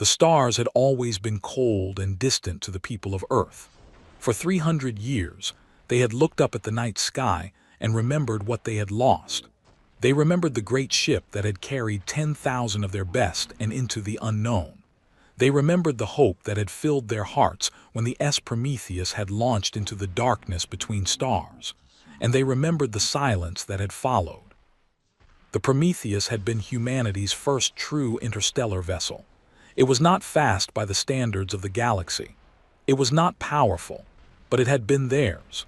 The stars had always been cold and distant to the people of Earth. For 300 years, they had looked up at the night sky and remembered what they had lost. They remembered the great ship that had carried 10,000 of their best and into the unknown. They remembered the hope that had filled their hearts when the Prometheus had launched into the darkness between stars. And they remembered the silence that had followed. The Prometheus had been humanity's first true interstellar vessel. It was not fast by the standards of the galaxy. It was not powerful, but it had been theirs.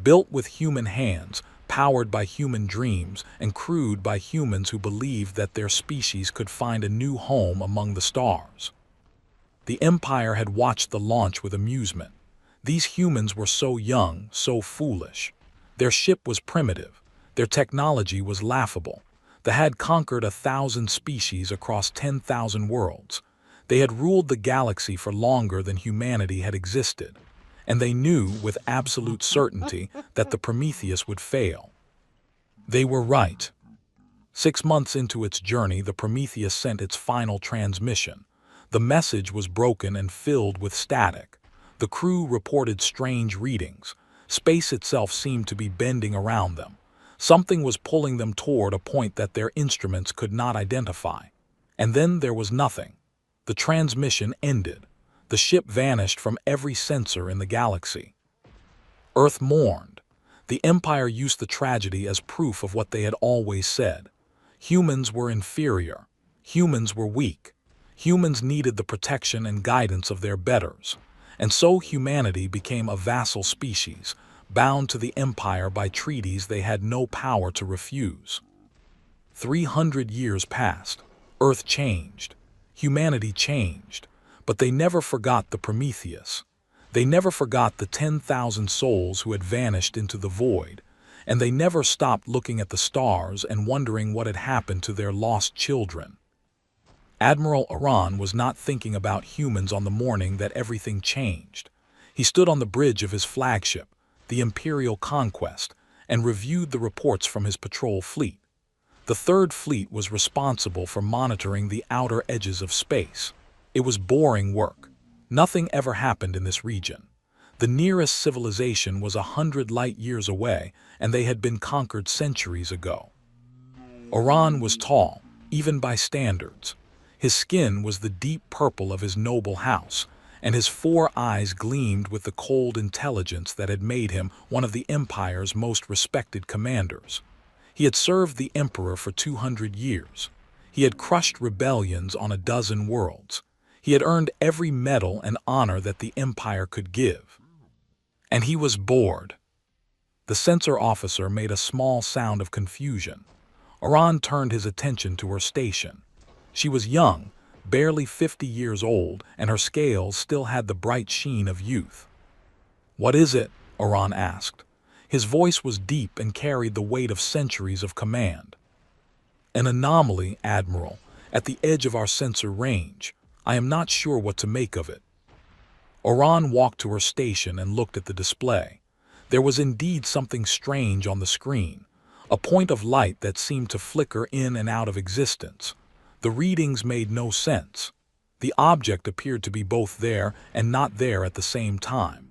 Built with human hands, powered by human dreams, and crewed by humans who believed that their species could find a new home among the stars. The Empire had watched the launch with amusement. These humans were so young, so foolish. Their ship was primitive. Their technology was laughable. They had conquered 1,000 species across 10,000 worlds. They had ruled the galaxy for longer than humanity had existed. And they knew with absolute certainty that the Prometheus would fail. They were right. 6 months into its journey, the Prometheus sent its final transmission. The message was broken and filled with static. The crew reported strange readings. Space itself seemed to be bending around them. Something was pulling them toward a point that their instruments could not identify. And then there was nothing. The transmission ended. The ship vanished from every sensor in the galaxy. Earth mourned. The Empire used the tragedy as proof of what they had always said. Humans were inferior. Humans were weak. Humans needed the protection and guidance of their betters. And so humanity became a vassal species, bound to the Empire by treaties they had no power to refuse. 300 years passed. Earth changed. Humanity changed. But they never forgot the Prometheus. They never forgot the 10,000 souls who had vanished into the void. And they never stopped looking at the stars and wondering what had happened to their lost children. Admiral Aran was not thinking about humans on the morning that everything changed. He stood on the bridge of his flagship, the Imperial Conquest, and reviewed the reports from his patrol fleet. The Third Fleet was responsible for monitoring the outer edges of space. It was boring work. Nothing ever happened in this region. The nearest civilization was 100 light years away, and they had been conquered centuries ago. Aran was tall, even by standards. His skin was the deep purple of his noble house, and his 4 eyes gleamed with the cold intelligence that had made him one of the Empire's most respected commanders. He had served the Emperor for 200 years. He had crushed rebellions on a dozen worlds. He had earned every medal and honor that the Empire could give. And he was bored. The censor officer made a small sound of confusion. Aran turned his attention to her station. She was young, barely 50 years old, and her scales still had the bright sheen of youth. "What is it?" Aran asked. His voice was deep and carried the weight of centuries of command. "An anomaly, Admiral, at the edge of our sensor range. I am not sure what to make of it." Aran walked to her station and looked at the display. There was indeed something strange on the screen, a point of light that seemed to flicker in and out of existence. The readings made no sense. The object appeared to be both there and not there at the same time.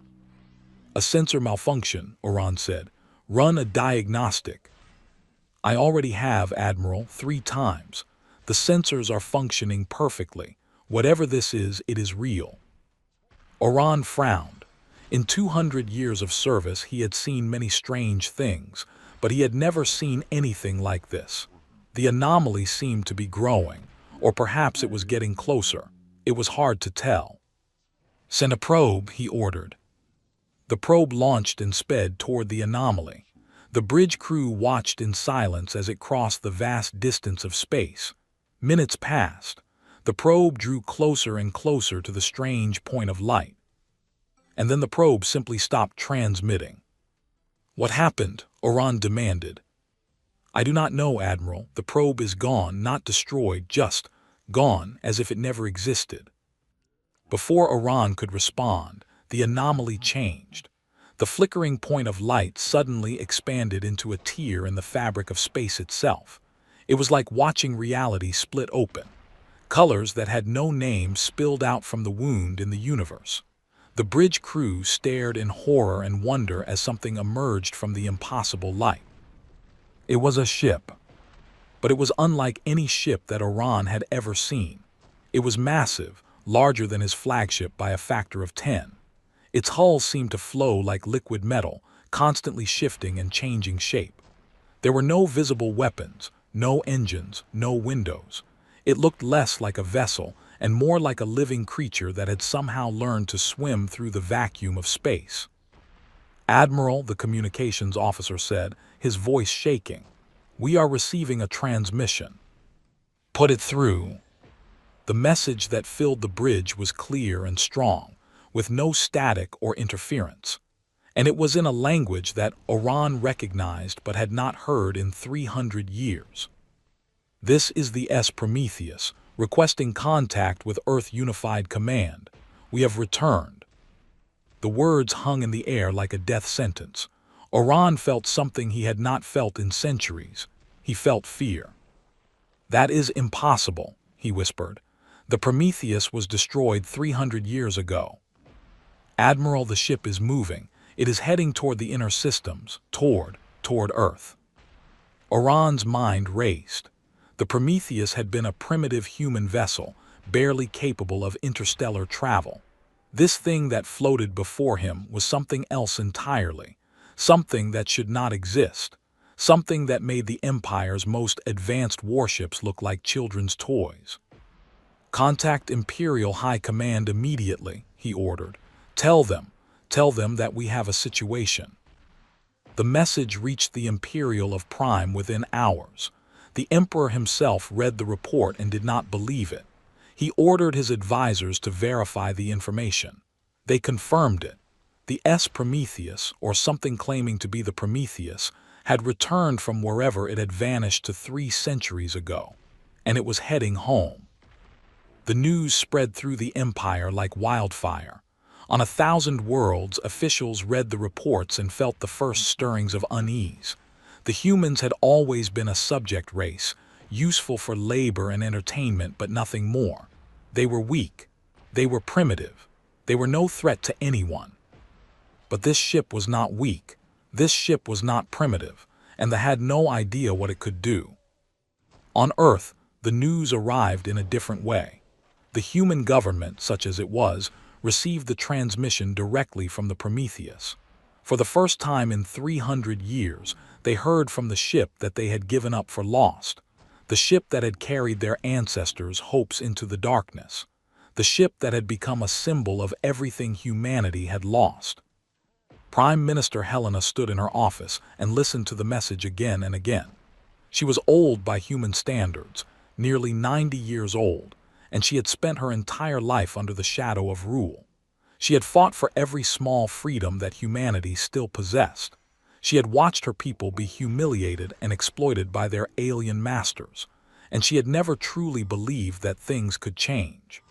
"A sensor malfunction," Aran said. "Run a diagnostic." "I already have, Admiral, 3 times. The sensors are functioning perfectly. Whatever this is, it is real." Aran frowned. In 200 years of service, he had seen many strange things, but he had never seen anything like this. The anomaly seemed to be growing, or perhaps it was getting closer. It was hard to tell. "Send a probe," he ordered. The probe launched and sped toward the anomaly. The bridge crew watched in silence as it crossed the vast distance of space. Minutes passed. The probe drew closer and closer to the strange point of light. And then the probe simply stopped transmitting. "What happened?" Aran demanded. "I do not know, Admiral. The probe is gone, not destroyed, just gone, as if it never existed." Before Aran could respond, the anomaly changed. The flickering point of light suddenly expanded into a tear in the fabric of space itself. It was like watching reality split open. Colors that had no name spilled out from the wound in the universe. The bridge crew stared in horror and wonder as something emerged from the impossible light. It was a ship, but it was unlike any ship that Orion had ever seen. It was massive, larger than his flagship by a factor of 10. Its hull seemed to flow like liquid metal, constantly shifting and changing shape. There were no visible weapons, no engines, no windows. It looked less like a vessel and more like a living creature that had somehow learned to swim through the vacuum of space. "Admiral," the communications officer said, his voice shaking, "we are receiving a transmission." "Put it through." The message that filled the bridge was clear and strong, with no static or interference. And it was in a language that Orion recognized but had not heard in 300 years. "This is the S. Prometheus, requesting contact with Earth Unified Command. We have returned." The words hung in the air like a death sentence. Orion felt something he had not felt in centuries. He felt fear. "That is impossible," he whispered. "The Prometheus was destroyed 300 years ago." "Admiral, the ship is moving. It is heading toward the inner systems, toward Earth." Orion's mind raced. The Prometheus had been a primitive human vessel, barely capable of interstellar travel. This thing that floated before him was something else entirely, something that should not exist, something that made the Empire's most advanced warships look like children's toys. "Contact Imperial High Command immediately," he ordered. Tell them that we have a situation." The message reached the Imperial of Prime within hours. The Emperor himself read the report and did not believe it. He ordered his advisors to verify the information. They confirmed it. The S. Prometheus, or something claiming to be the Prometheus, had returned from wherever it had vanished to 3 centuries ago, and it was heading home. The news spread through the Empire like wildfire. On 1,000 worlds, officials read the reports and felt the first stirrings of unease. The humans had always been a subject race, useful for labor and entertainment, but nothing more. They were weak. They were primitive. They were no threat to anyone. But this ship was not weak. This ship was not primitive, and they had no idea what it could do. On Earth, the news arrived in a different way. The human government, such as it was, received the transmission directly from the Prometheus. For the first time in 300 years, they heard from the ship that they had given up for lost, the ship that had carried their ancestors' hopes into the darkness, the ship that had become a symbol of everything humanity had lost. Prime Minister Helena stood in her office and listened to the message again and again. She was old by human standards, nearly 90 years old, and she had spent her entire life under the shadow of rule. She had fought for every small freedom that humanity still possessed. She had watched her people be humiliated and exploited by their alien masters, and she had never truly believed that things could change.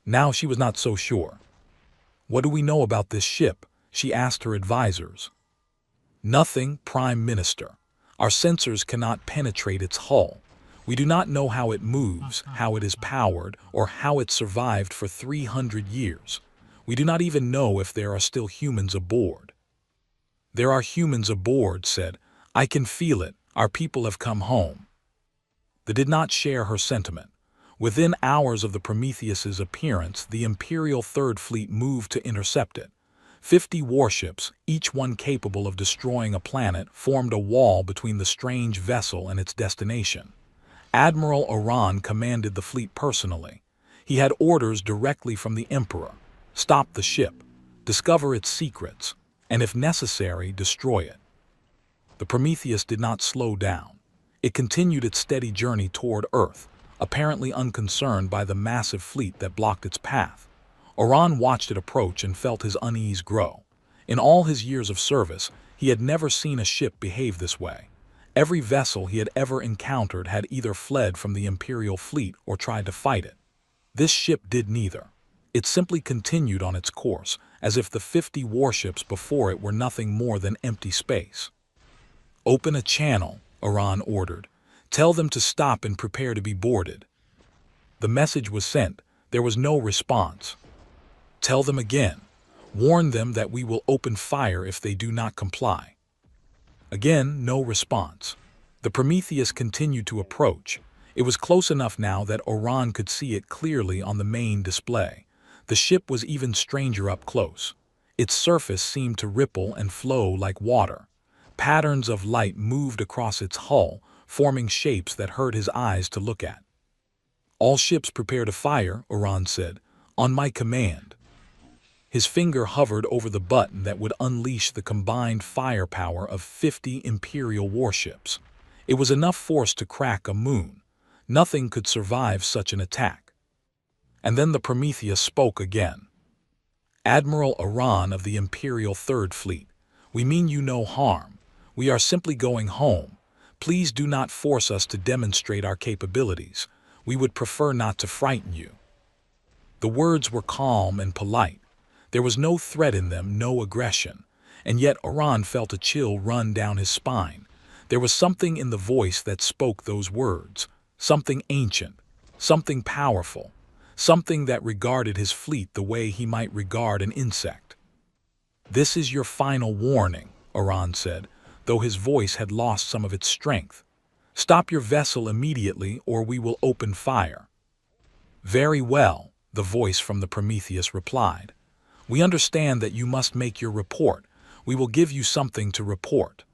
Now she was not so sure. "What do we know about this ship?" she asked her advisors. "Nothing, Prime Minister. Our sensors cannot penetrate its hull. We do not know how it moves, how it is powered, or how it survived for 300 years. We do not even know if there are still humans aboard." "There are humans aboard," said. "I can feel it. Our people have come home." They did not share her sentiment. Within hours of the Prometheus's appearance, the Imperial Third Fleet moved to intercept it. 50 warships, each one capable of destroying a planet, formed a wall between the strange vessel and its destination. Admiral Orion commanded the fleet personally. He had orders directly from the Emperor. Stop the ship, discover its secrets, and if necessary, destroy it. The Prometheus did not slow down. It continued its steady journey toward Earth, apparently unconcerned by the massive fleet that blocked its path. Orion watched it approach and felt his unease grow. In all his years of service, he had never seen a ship behave this way. Every vessel he had ever encountered had either fled from the Imperial fleet or tried to fight it. This ship did neither. It simply continued on its course, as if the 50 warships before it were nothing more than empty space. "Open a channel," Orion ordered. "Tell them to stop and prepare to be boarded." The message was sent. There was no response. Tell them again. Warn them that we will open fire if they do not comply. Again, no response. The Prometheus continued to approach. It was close enough now that Oran could see it clearly on the main display. The ship was even stranger up close. Its surface seemed to ripple and flow like water. Patterns of light moved across its hull, forming shapes that hurt his eyes to look at. All ships prepare to fire, Oran said, on my command. His finger hovered over the button that would unleash the combined firepower of 50 Imperial warships. It was enough force to crack a moon. Nothing could survive such an attack. And then the Prometheus spoke again. Admiral Oran of the Imperial Third Fleet, we mean you no harm. We are simply going home. Please do not force us to demonstrate our capabilities. We would prefer not to frighten you. The words were calm and polite. There was no threat in them, no aggression. And yet Oran felt a chill run down his spine. There was something in the voice that spoke those words. Something ancient. Something powerful. Something that regarded his fleet the way he might regard an insect. This is your final warning, Oran said, though his voice had lost some of its strength. Stop your vessel immediately or we will open fire. Very well, the voice from the Prometheus replied. We understand that you must make your report. We will give you something to report.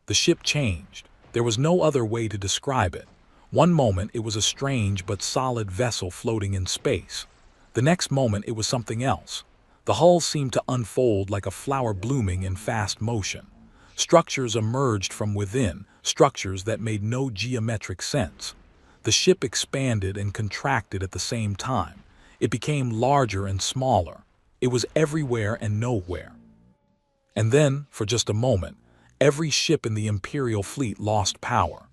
The ship changed. There was no other way to describe it. One moment it was a strange but solid vessel floating in space. The next moment it was something else. The hull seemed to unfold like a flower blooming in fast motion. Structures emerged from within, structures that made no geometric sense. The ship expanded and contracted at the same time. It became larger and smaller. It was everywhere and nowhere. And then, for just a moment, every ship in the Imperial fleet lost power.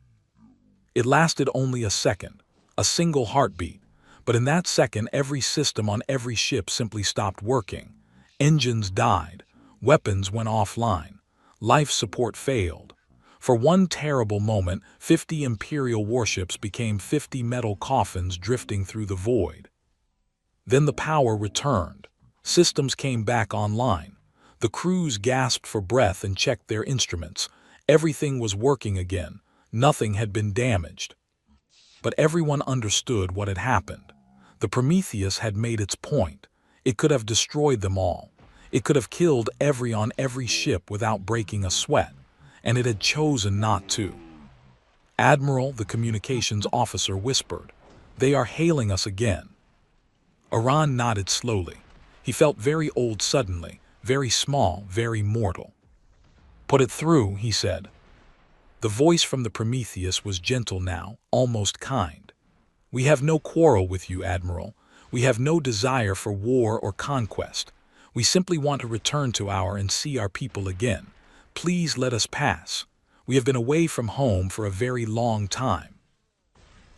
It lasted only a second, a single heartbeat, but in that second every system on every ship simply stopped working. Engines died, weapons went offline, life support failed. For one terrible moment, 50 Imperial warships became 50 metal coffins drifting through the void. Then the power returned. Systems came back online. The crews gasped for breath and checked their instruments. Everything was working again. Nothing had been damaged. But everyone understood what had happened. The Prometheus had made its point. It could have destroyed them all. It could have killed on every ship without breaking a sweat. And it had chosen not to. Admiral, the communications officer, whispered, "They are hailing us again." Oran nodded slowly. He felt very old suddenly, very small, very mortal. "Put it through," he said. The voice from the Prometheus was gentle now, almost kind. "We have no quarrel with you, Admiral. We have no desire for war or conquest. We simply want to return to and see our people again. Please let us pass. We have been away from home for a very long time."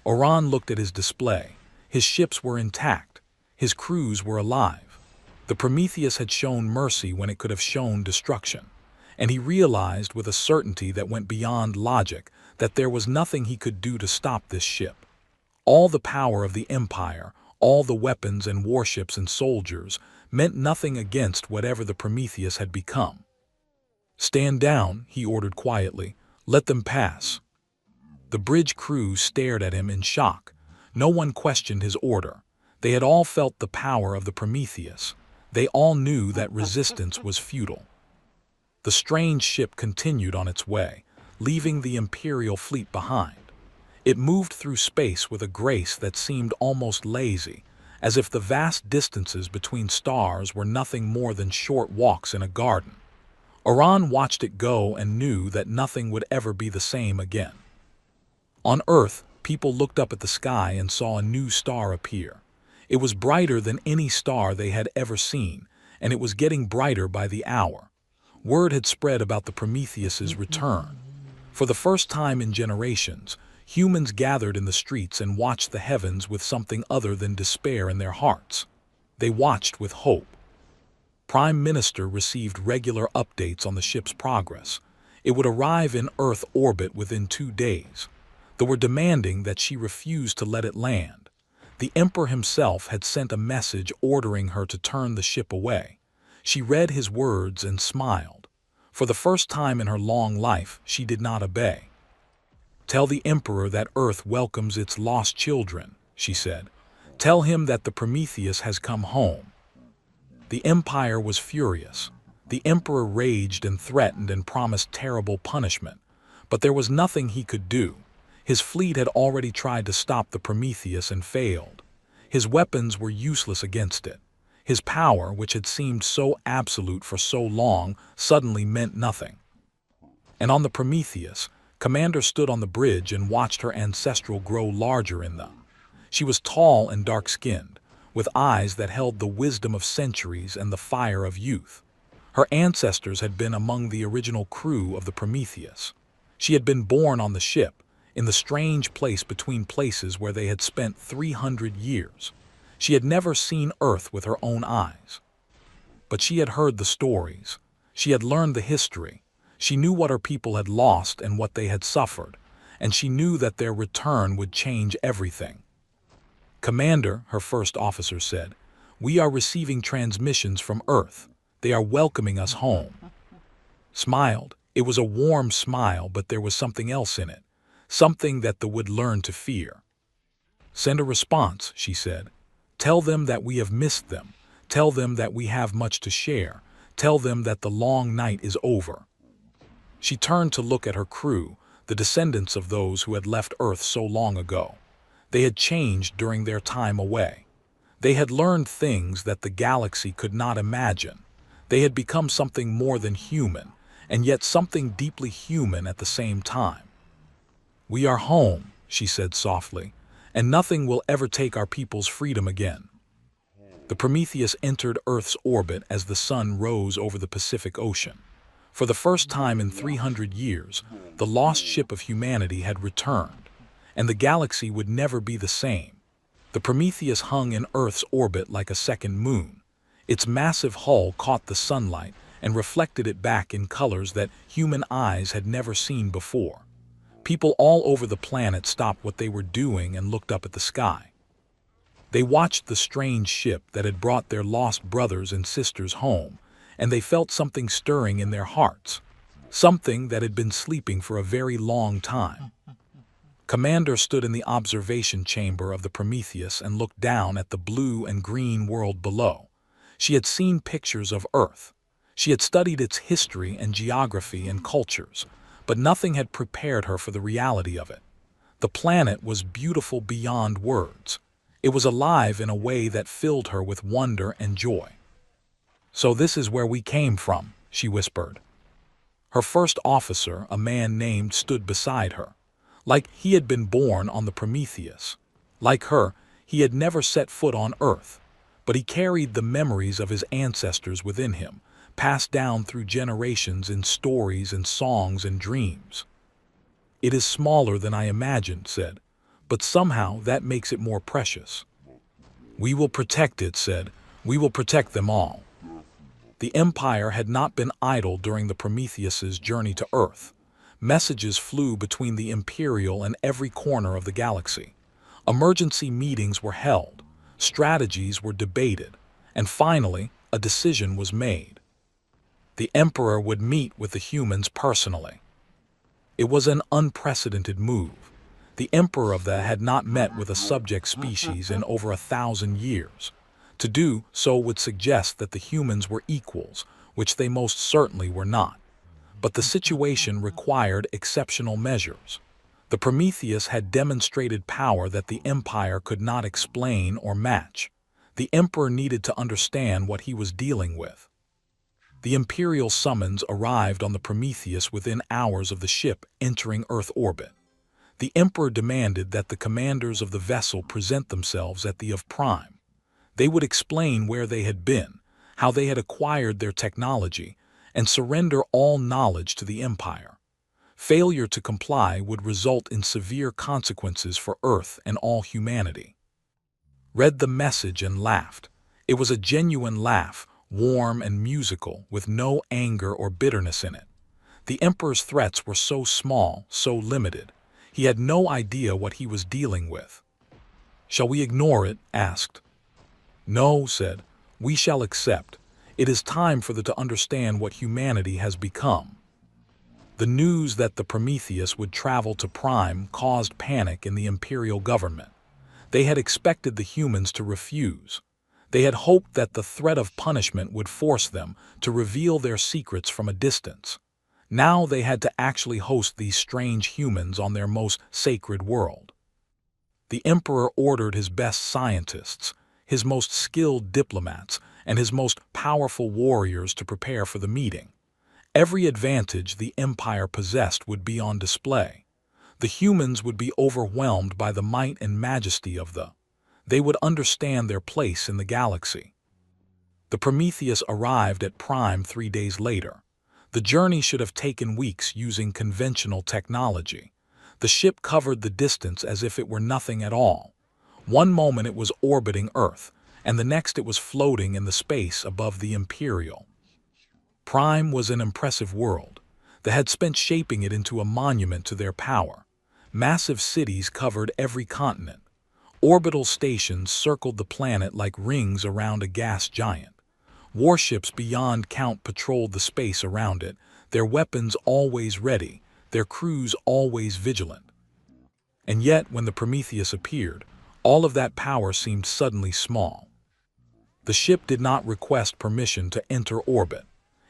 Oran looked at his display. His ships were intact. His crews were alive. The Prometheus had shown mercy when it could have shown destruction. And he realized with a certainty that went beyond logic that there was nothing he could do to stop this ship. All the power of the Empire, all the weapons and warships and soldiers, meant nothing against whatever the Prometheus had become. "Stand down," he ordered quietly. "Let them pass." The bridge crew stared at him in shock. No one questioned his order. They had all felt the power of the Prometheus. They all knew that resistance was futile. The strange ship continued on its way, leaving the Imperial fleet behind. It moved through space with a grace that seemed almost lazy, as if the vast distances between stars were nothing more than short walks in a garden. Oran watched it go and knew that nothing would ever be the same again. On Earth, people looked up at the sky and saw a new star appear. It was brighter than any star they had ever seen, and it was getting brighter by the hour. Word had spread about the Prometheus's return. For the first time in generations, humans gathered in the streets and watched the heavens with something other than despair in their hearts. They watched with hope. Prime Minister received regular updates on the ship's progress. It would arrive in Earth orbit within 2 days. They were demanding that she refuse to let it land. The Emperor himself had sent a message ordering her to turn the ship away. She read his words and smiled. For the first time in her long life, she did not obey. "Tell the Emperor that Earth welcomes its lost children," she said. "Tell him that the Prometheus has come home." The Empire was furious. The Emperor raged and threatened and promised terrible punishment. But there was nothing he could do. His fleet had already tried to stop the Prometheus and failed. His weapons were useless against it. His power, which had seemed so absolute for so long, suddenly meant nothing. And on the Prometheus, Commander stood on the bridge and watched her ancestral grow larger in them. She was tall and dark-skinned, with eyes that held the wisdom of centuries and the fire of youth. Her ancestors had been among the original crew of the Prometheus. She had been born on the ship, in the strange place between places where they had spent 300 years. She had never seen Earth with her own eyes. But she had heard the stories. She had learned the history. She knew what her people had lost and what they had suffered, and she knew that their return would change everything. "Commander," her first officer said, "we are receiving transmissions from Earth. They are welcoming us home." Smiled. It was a warm smile, but there was something else in it. Something that they would learn to fear. "Send a response," she said. "Tell them that we have missed them. Tell them that we have much to share. Tell them that the long night is over." She turned to look at her crew, the descendants of those who had left Earth so long ago. They had changed during their time away. They had learned things that the galaxy could not imagine. They had become something more than human, and yet something deeply human at the same time. "We are home," she said softly, "and nothing will ever take our people's freedom again." The Prometheus entered Earth's orbit as the sun rose over the Pacific Ocean. For the first time in 300 years, the lost ship of humanity had returned, and the galaxy would never be the same. The Prometheus hung in Earth's orbit like a second moon. Its massive hull caught the sunlight and reflected it back in colors that human eyes had never seen before. People all over the planet stopped what they were doing and looked up at the sky. They watched the strange ship that had brought their lost brothers and sisters home, and they felt something stirring in their hearts, something that had been sleeping for a very long time. Commander stood in the observation chamber of the Prometheus and looked down at the blue and green world below. She had seen pictures of Earth. She had studied its history and geography and cultures, but nothing had prepared her for the reality of it. The planet was beautiful beyond words. It was alive in a way that filled her with wonder and joy. "So this is where we came from," she whispered. Her first officer, a man named, stood beside her. Like he had been born on the Prometheus. Like her, he had never set foot on Earth, but he carried the memories of his ancestors within him, passed down through generations in stories and songs and dreams. "It is smaller than I imagined," said, "but somehow that makes it more precious." "We will protect it," said. "We will protect them all." The Empire had not been idle during the Prometheus's journey to Earth. Messages flew between the Imperial and every corner of the galaxy. Emergency meetings were held, strategies were debated, and finally, a decision was made. The Emperor would meet with the humans personally. It was an unprecedented move. The Emperor of the had not met with a subject species in over 1,000 years. To do so would suggest that the humans were equals, which they most certainly were not. But the situation required exceptional measures. The Prometheus had demonstrated power that the Empire could not explain or match. The Emperor needed to understand what he was dealing with. The Imperial summons arrived on the Prometheus within hours of the ship entering Earth orbit. The Emperor demanded that the commanders of the vessel present themselves at the of Prime. They would explain where they had been, how they had acquired their technology, and surrender all knowledge to the Empire. Failure to comply would result in severe consequences for Earth and all humanity. Read the message and laughed. It was a genuine laugh, warm and musical, with no anger or bitterness in it. The Emperor's threats were so small, so limited. He had no idea what he was dealing with. Shall we ignore it? Asked. No, said. We shall accept. It is time for them to understand what humanity has become. The news that the Prometheus would travel to Prime caused panic in the imperial government. They had expected the humans to refuse. They had hoped that the threat of punishment would force them to reveal their secrets from a distance. Now they had to actually host these strange humans on their most sacred world. The emperor ordered his best scientists, his most skilled diplomats, and his most powerful warriors to prepare for the meeting. Every advantage the empire possessed would be on display. The humans would be overwhelmed by the might and majesty of They would understand their place in the galaxy. The Prometheus arrived at Prime 3 days later. The journey should have taken weeks using conventional technology. The ship covered the distance as if it were nothing at all. One moment it was orbiting Earth, and the next it was floating in the space above the Imperial. Prime was an impressive world. They had spent shaping it into a monument to their power. Massive cities covered every continent. Orbital stations circled the planet like rings around a gas giant. Warships beyond count patrolled the space around it, their weapons always ready, their crews always vigilant. And yet, when the Prometheus appeared, all of that power seemed suddenly small. The ship did not request permission to enter orbit.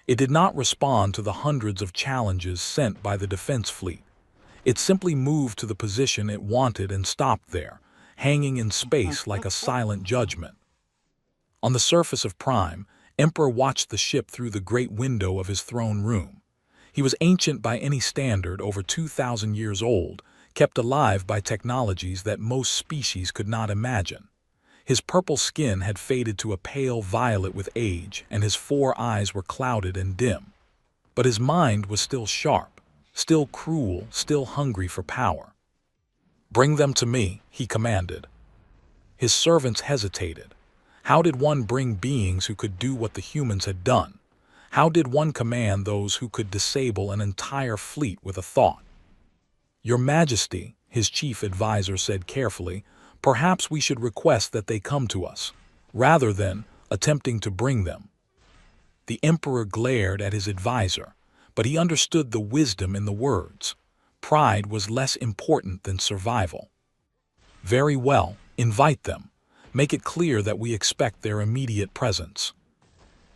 It did not respond to the hundreds of challenges sent by the defense fleet. It simply moved to the position it wanted and stopped there, hanging in space like a silent judgment. On the surface of Prime, Emperor watched the ship through the great window of his throne room. He was ancient by any standard, over 2,000 years old, kept alive by technologies that most species could not imagine. His purple skin had faded to a pale violet with age, and his 4 eyes were clouded and dim. But his mind was still sharp, still cruel, still hungry for power. "Bring them to me," he commanded. His servants hesitated. How did one bring beings who could do what the humans had done? How did one command those who could disable an entire fleet with a thought? "Your Majesty," his chief advisor said carefully, "perhaps we should request that they come to us, rather than attempting to bring them." The emperor glared at his advisor, but he understood the wisdom in the words. Pride was less important than survival. "Very well, invite them. Make it clear that we expect their immediate presence."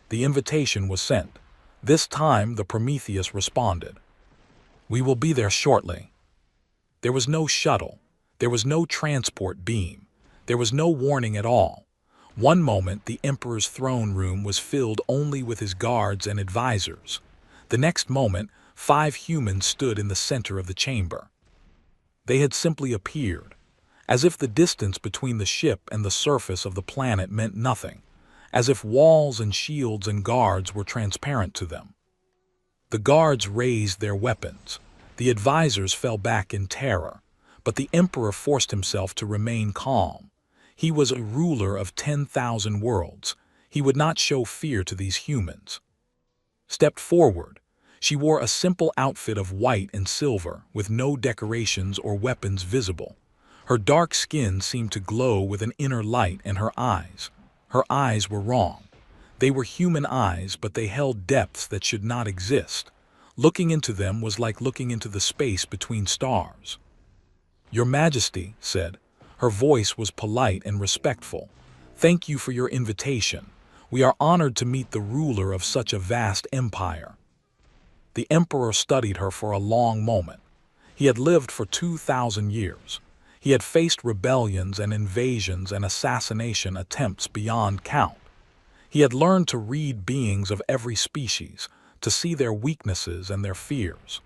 The invitation was sent. This time the Prometheus responded. "We will be there shortly." There was no shuttle. There was no transport beam. There was no warning at all. One moment the emperor's throne room was filled only with his guards and advisors. The next moment 5 humans stood in the center of the chamber. They had simply appeared, as if the distance between the ship and the surface of the planet meant nothing, as if walls and shields and guards were transparent to them. The guards raised their weapons. The advisors fell back in terror, but the emperor forced himself to remain calm. He was a ruler of 10,000 worlds. He would not show fear to these humans. Stepped forward. She wore a simple outfit of white and silver, with no decorations or weapons visible. Her dark skin seemed to glow with an inner light, and her eyes were wrong. They were human eyes, but they held depths that should not exist. Looking into them was like looking into the space between stars. "Your Majesty," said. Her voice was polite and respectful. "Thank you for your invitation. We are honored to meet the ruler of such a vast empire." The emperor studied her for a long moment. He had lived for 2,000 years. He had faced rebellions and invasions and assassination attempts beyond count. He had learned to read beings of every species, to see their weaknesses and their fears.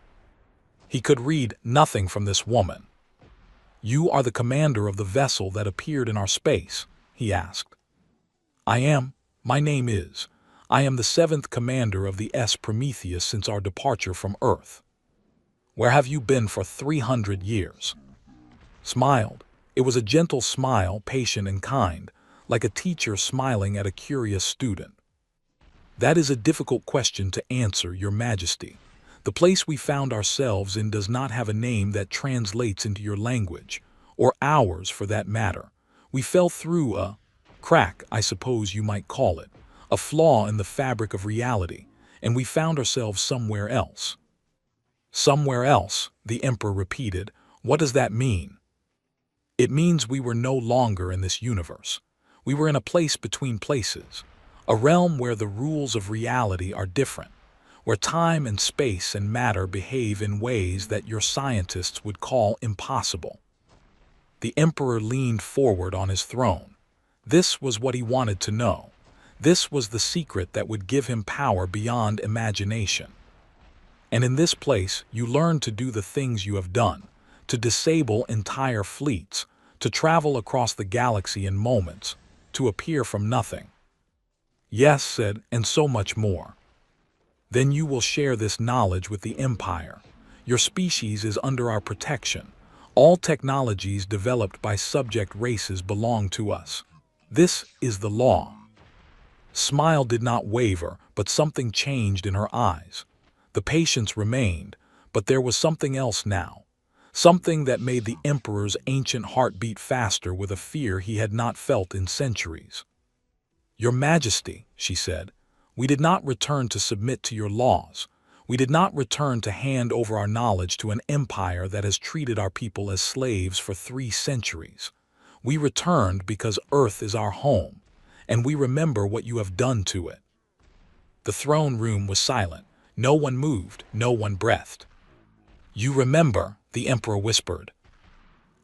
He could read nothing from this woman. "You are the commander of the vessel that appeared in our space?" he asked. "I am. My name is. I am the 7th commander of the Prometheus since our departure from Earth." "Where have you been for 300 years?" Smiled. It was a gentle smile, patient and kind, like a teacher smiling at a curious student. "That is a difficult question to answer, Your Majesty. The place we found ourselves in does not have a name that translates into your language, or ours for that matter. We fell through a crack, I suppose you might call it, a flaw in the fabric of reality, and we found ourselves somewhere else. Somewhere else, the Emperor repeated. What does that mean? It means we were no longer in this universe. We were in a place between places, a realm where the rules of reality are different, where time and space and matter behave in ways that your scientists would call impossible. The Emperor leaned forward on his throne. This was what he wanted to know. This was the secret that would give him power beyond imagination. And in this place, you learn to do the things you have done, to disable entire fleets, to travel across the galaxy in moments, to appear from nothing. Yes, said, and so much more. Then you will share this knowledge with the Empire. Your species is under our protection. All technologies developed by subject races belong to us. This is the law. Smile did not waver, but something changed in her eyes. The patience remained, but there was something else now. Something that made the Emperor's ancient heart beat faster with a fear he had not felt in centuries. Your Majesty, she said, we did not return to submit to your laws. We did not return to hand over our knowledge to an empire that has treated our people as slaves for 3 centuries. We returned because Earth is our home, and we remember what you have done to it. The throne room was silent. No one moved, no one breathed. You remember, the Emperor whispered.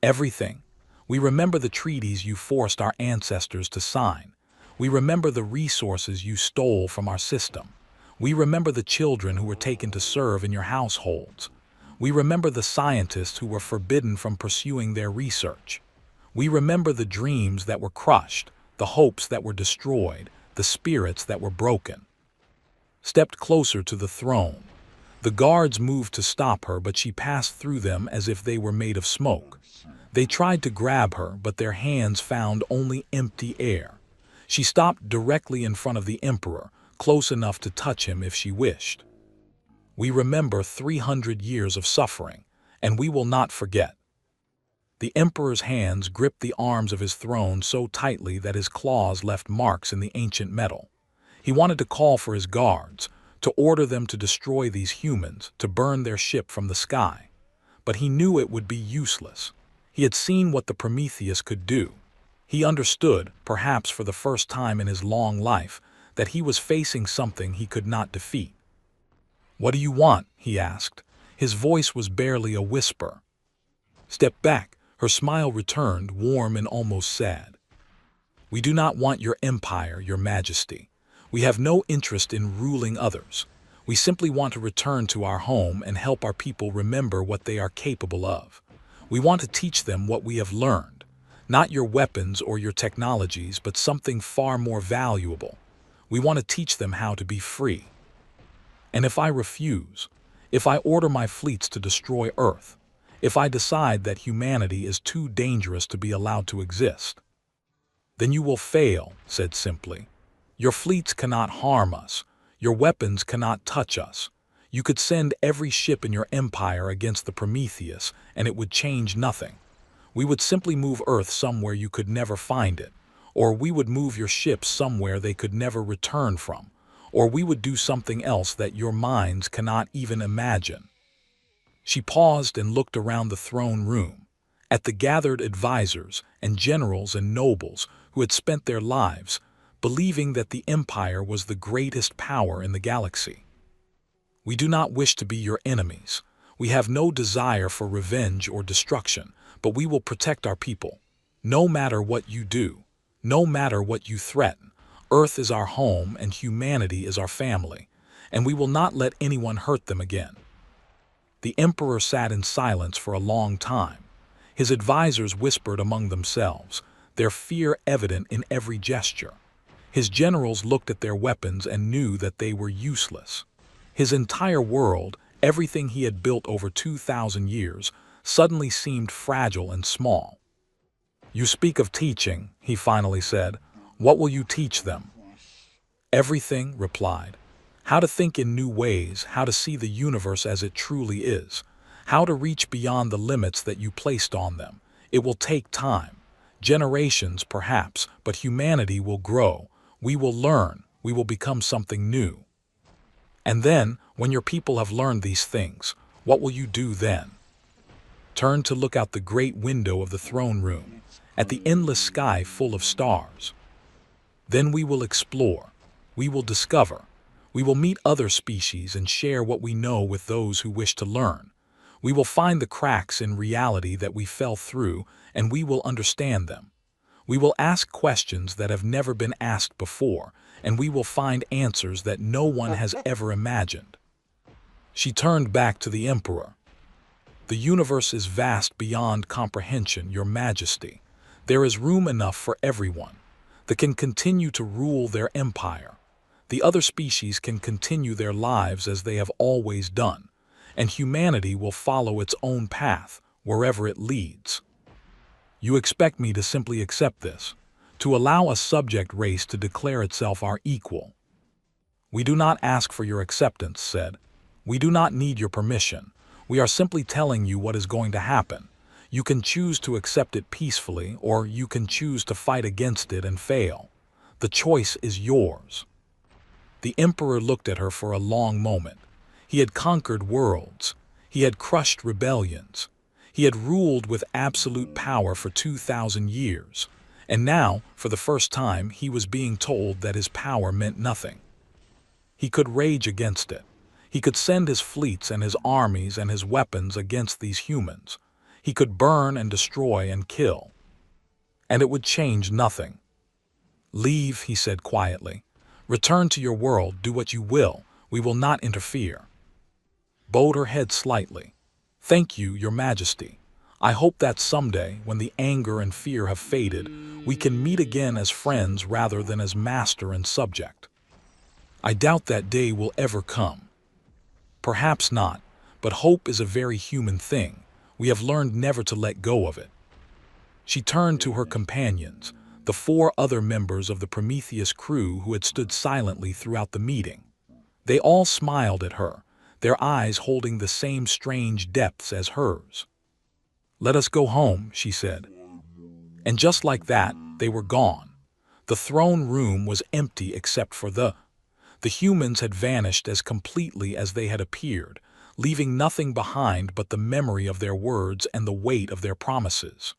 Everything. We remember the treaties you forced our ancestors to sign. We remember the resources you stole from our system. We remember the children who were taken to serve in your households. We remember the scientists who were forbidden from pursuing their research. We remember the dreams that were crushed, the hopes that were destroyed, the spirits that were broken. Stepped closer to the throne. The guards moved to stop her, but she passed through them as if they were made of smoke. They tried to grab her, but their hands found only empty air. She stopped directly in front of the Emperor, close enough to touch him if she wished. We remember 300 years of suffering, and we will not forget. The Emperor's hands gripped the arms of his throne so tightly that his claws left marks in the ancient metal. He wanted to call for his guards, to order them to destroy these humans, to burn their ship from the sky. But he knew it would be useless. He had seen what the Prometheus could do. He understood, perhaps for the first time in his long life, that he was facing something he could not defeat. What do you want? He asked. His voice was barely a whisper. Step back. Her smile returned, warm and almost sad. We do not want your empire, your majesty. We have no interest in ruling others. We simply want to return to our home and help our people remember what they are capable of. We want to teach them what we have learned. Not your weapons or your technologies, but something far more valuable. We want to teach them how to be free. And if I refuse, if I order my fleets to destroy Earth, if I decide that humanity is too dangerous to be allowed to exist, then you will fail, said simply. Your fleets cannot harm us. Your weapons cannot touch us. You could send every ship in your empire against the Prometheus, and it would change nothing. We would simply move Earth somewhere you could never find it, or we would move your ships somewhere they could never return from, or we would do something else that your minds cannot even imagine. She paused and looked around the throne room, at the gathered advisors and generals and nobles who had spent their lives believing that the Empire was the greatest power in the galaxy. We do not wish to be your enemies. We have no desire for revenge or destruction, but we will protect our people. No matter what you do, no matter what you threaten, Earth is our home and humanity is our family, and we will not let anyone hurt them again. The Emperor sat in silence for a long time. His advisors whispered among themselves, their fear evident in every gesture. His generals looked at their weapons and knew that they were useless. His entire world, everything he had built over 2,000 years, suddenly seemed fragile and small. You speak of teaching, he finally said. What will you teach them? Everything, replied. How to think in new ways, how to see the universe as it truly is, how to reach beyond the limits that you placed on them. It will take time. Generations, perhaps, but humanity will grow. We will learn. We will become something new. And then, when your people have learned these things, what will you do then? Turn to look out the great window of the throne room, at the endless sky full of stars. Then we will explore. We will discover. We will meet other species and share what we know with those who wish to learn. We will find the cracks in reality that we fell through, and we will understand them. We will ask questions that have never been asked before, and we will find answers that no one has ever imagined. She turned back to the emperor. The universe is vast beyond comprehension, Your Majesty. There is room enough for everyone. They can continue to rule their empire. The other species can continue their lives as they have always done, and humanity will follow its own path, wherever it leads. You expect me to simply accept this, to allow a subject race to declare itself our equal. We do not ask for your acceptance, said. We do not need your permission. We are simply telling you what is going to happen. You can choose to accept it peacefully, or you can choose to fight against it and fail. The choice is yours. The emperor looked at her for a long moment. He had conquered worlds. He had crushed rebellions. He had ruled with absolute power for 2,000 years. And now, for the first time, he was being told that his power meant nothing. He could rage against it. He could send his fleets and his armies and his weapons against these humans. He could burn and destroy and kill. And it would change nothing. Leave, he said quietly. Return to your world, do what you will. We will not interfere. Bowed her head slightly. Thank you, Your Majesty. I hope that someday, when the anger and fear have faded, we can meet again as friends rather than as master and subject. I doubt that day will ever come. Perhaps not, but hope is a very human thing. We have learned never to let go of it. She turned to her companions, the 4 other members of the Prometheus crew who had stood silently throughout the meeting. They all smiled at her, their eyes holding the same strange depths as hers. Let us go home, she said. And just like that, they were gone. The throne room was empty except for the humans had vanished as completely as they had appeared, leaving nothing behind but the memory of their words and the weight of their promises.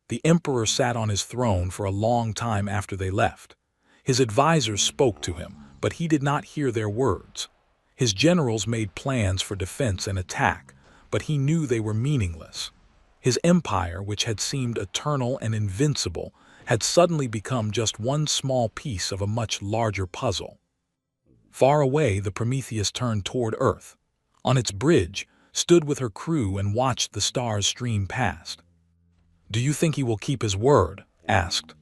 The emperor sat on his throne for a long time after they left. His advisors spoke to him, but he did not hear their words. His generals made plans for defense and attack, but he knew they were meaningless. His empire, which had seemed eternal and invincible, had suddenly become just one small piece of a much larger puzzle. Far away, the Prometheus turned toward Earth. On its bridge, stood with her crew and watched the stars stream past. Do you think he will keep his word? Asked.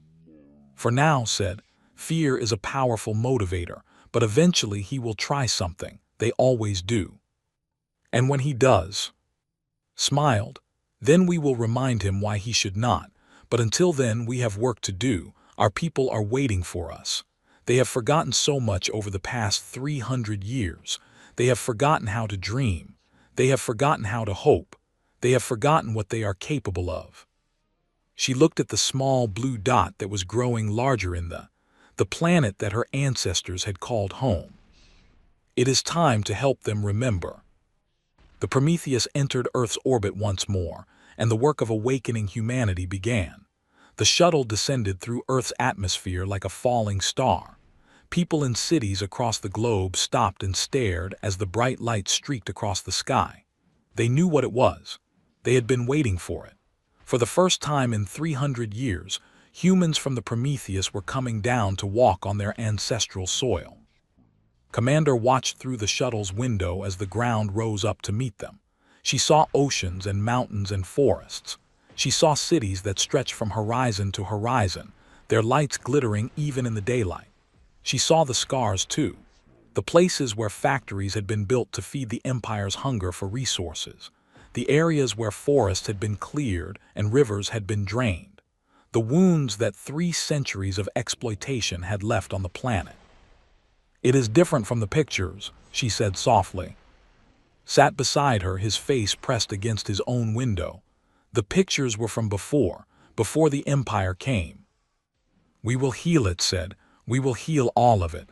For now, said, fear is a powerful motivator, but eventually he will try something. They always do. And when he does, smiled, then we will remind him why he should not. But until then, we have work to do. Our people are waiting for us. They have forgotten so much over the past 300 years. They have forgotten how to dream. They have forgotten how to hope. They have forgotten what they are capable of. She looked at the small blue dot that was growing larger in the planet that her ancestors had called home. It is time to help them remember. The Prometheus entered Earth's orbit once more, and the work of awakening humanity began. The shuttle descended through Earth's atmosphere like a falling star. People in cities across the globe stopped and stared as the bright light streaked across the sky. They knew what it was. They had been waiting for it. For the first time in 300 years, humans from the Prometheus were coming down to walk on their ancestral soil. Commander watched through the shuttle's window as the ground rose up to meet them. She saw oceans and mountains and forests. She saw cities that stretched from horizon to horizon, their lights glittering even in the daylight. She saw the scars too, the places where factories had been built to feed the empire's hunger for resources, the areas where forests had been cleared and rivers had been drained, the wounds that 3 centuries of exploitation had left on the planet. It is different from the pictures, she said softly. Sat beside her, his face pressed against his own window. The pictures were from before, before the Empire came. "We will heal it," said. "We will heal all of it."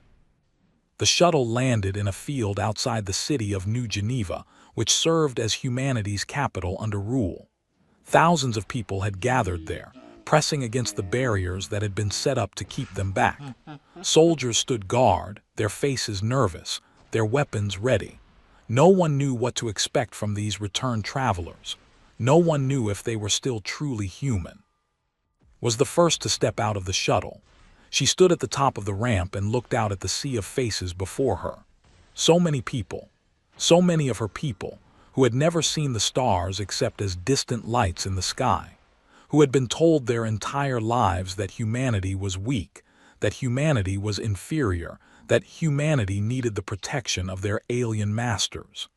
The shuttle landed in a field outside the city of New Geneva, which served as humanity's capital under rule. Thousands of people had gathered there, pressing against the barriers that had been set up to keep them back. Soldiers stood guard, their faces nervous, their weapons ready. No one knew what to expect from these returned travelers. No one knew if they were still truly human. Was the first to step out of the shuttle. She stood at the top of the ramp and looked out at the sea of faces before her. So many people, so many of her people, who had never seen the stars except as distant lights in the sky, who had been told their entire lives that humanity was weak, that humanity was inferior, that humanity needed the protection of their alien masters.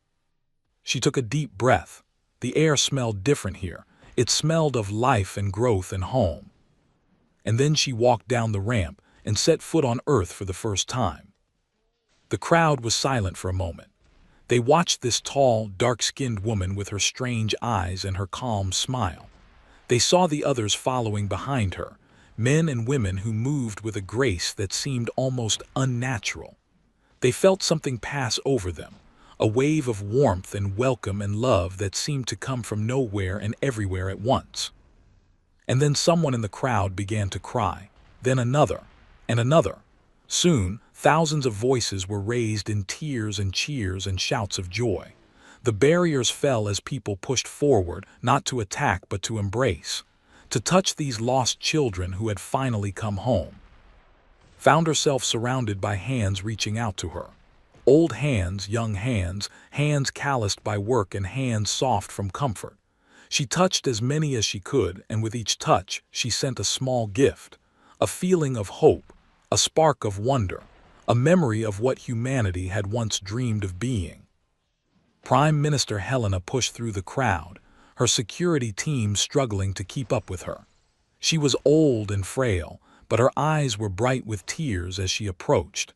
She took a deep breath. The air smelled different here. It smelled of life and growth and home. And then she walked down the ramp and set foot on Earth for the first time. The crowd was silent for a moment. They watched this tall, dark-skinned woman with her strange eyes and her calm smile. They saw the others following behind her, men and women who moved with a grace that seemed almost unnatural. They felt something pass over them, a wave of warmth and welcome and love that seemed to come from nowhere and everywhere at once. And then someone in the crowd began to cry, then another, and another. Soon, thousands of voices were raised in tears and cheers and shouts of joy. The barriers fell as people pushed forward, not to attack but to embrace, to touch these lost children who had finally come home. Found herself surrounded by hands reaching out to her. Old hands, young hands, hands calloused by work and hands soft from comfort. She touched as many as she could, and with each touch she sent a small gift, a feeling of hope, a spark of wonder, a memory of what humanity had once dreamed of being. Prime Minister Helena pushed through the crowd, her security team struggling to keep up with her. She was old and frail, but her eyes were bright with tears as she approached.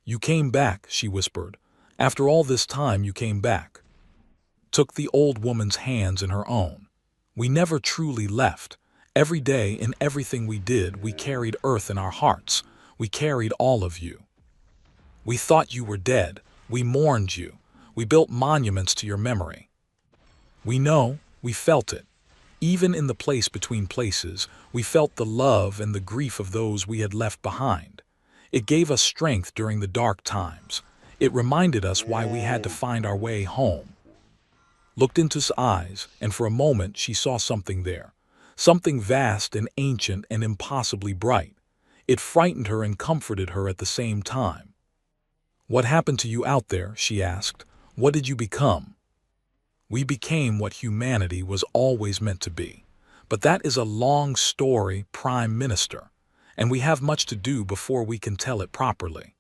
"You came back," she whispered. "After all this time you came back." Took the old woman's hands in her own. "We never truly left. Every day, in everything we did, we carried Earth in our hearts. We carried all of you. We thought you were dead. We mourned you. We built monuments to your memory. We know, we felt it. Even in the place between places, we felt the love and the grief of those we had left behind. It gave us strength during the dark times. It reminded us why we had to find our way home." Looked into his eyes, and for a moment she saw something there. Something vast and ancient and impossibly bright. It frightened her and comforted her at the same time. "What happened to you out there?" she asked. "What did you become?" "We became what humanity was always meant to be. But that is a long story, Prime Minister, and we have much to do before we can tell it properly."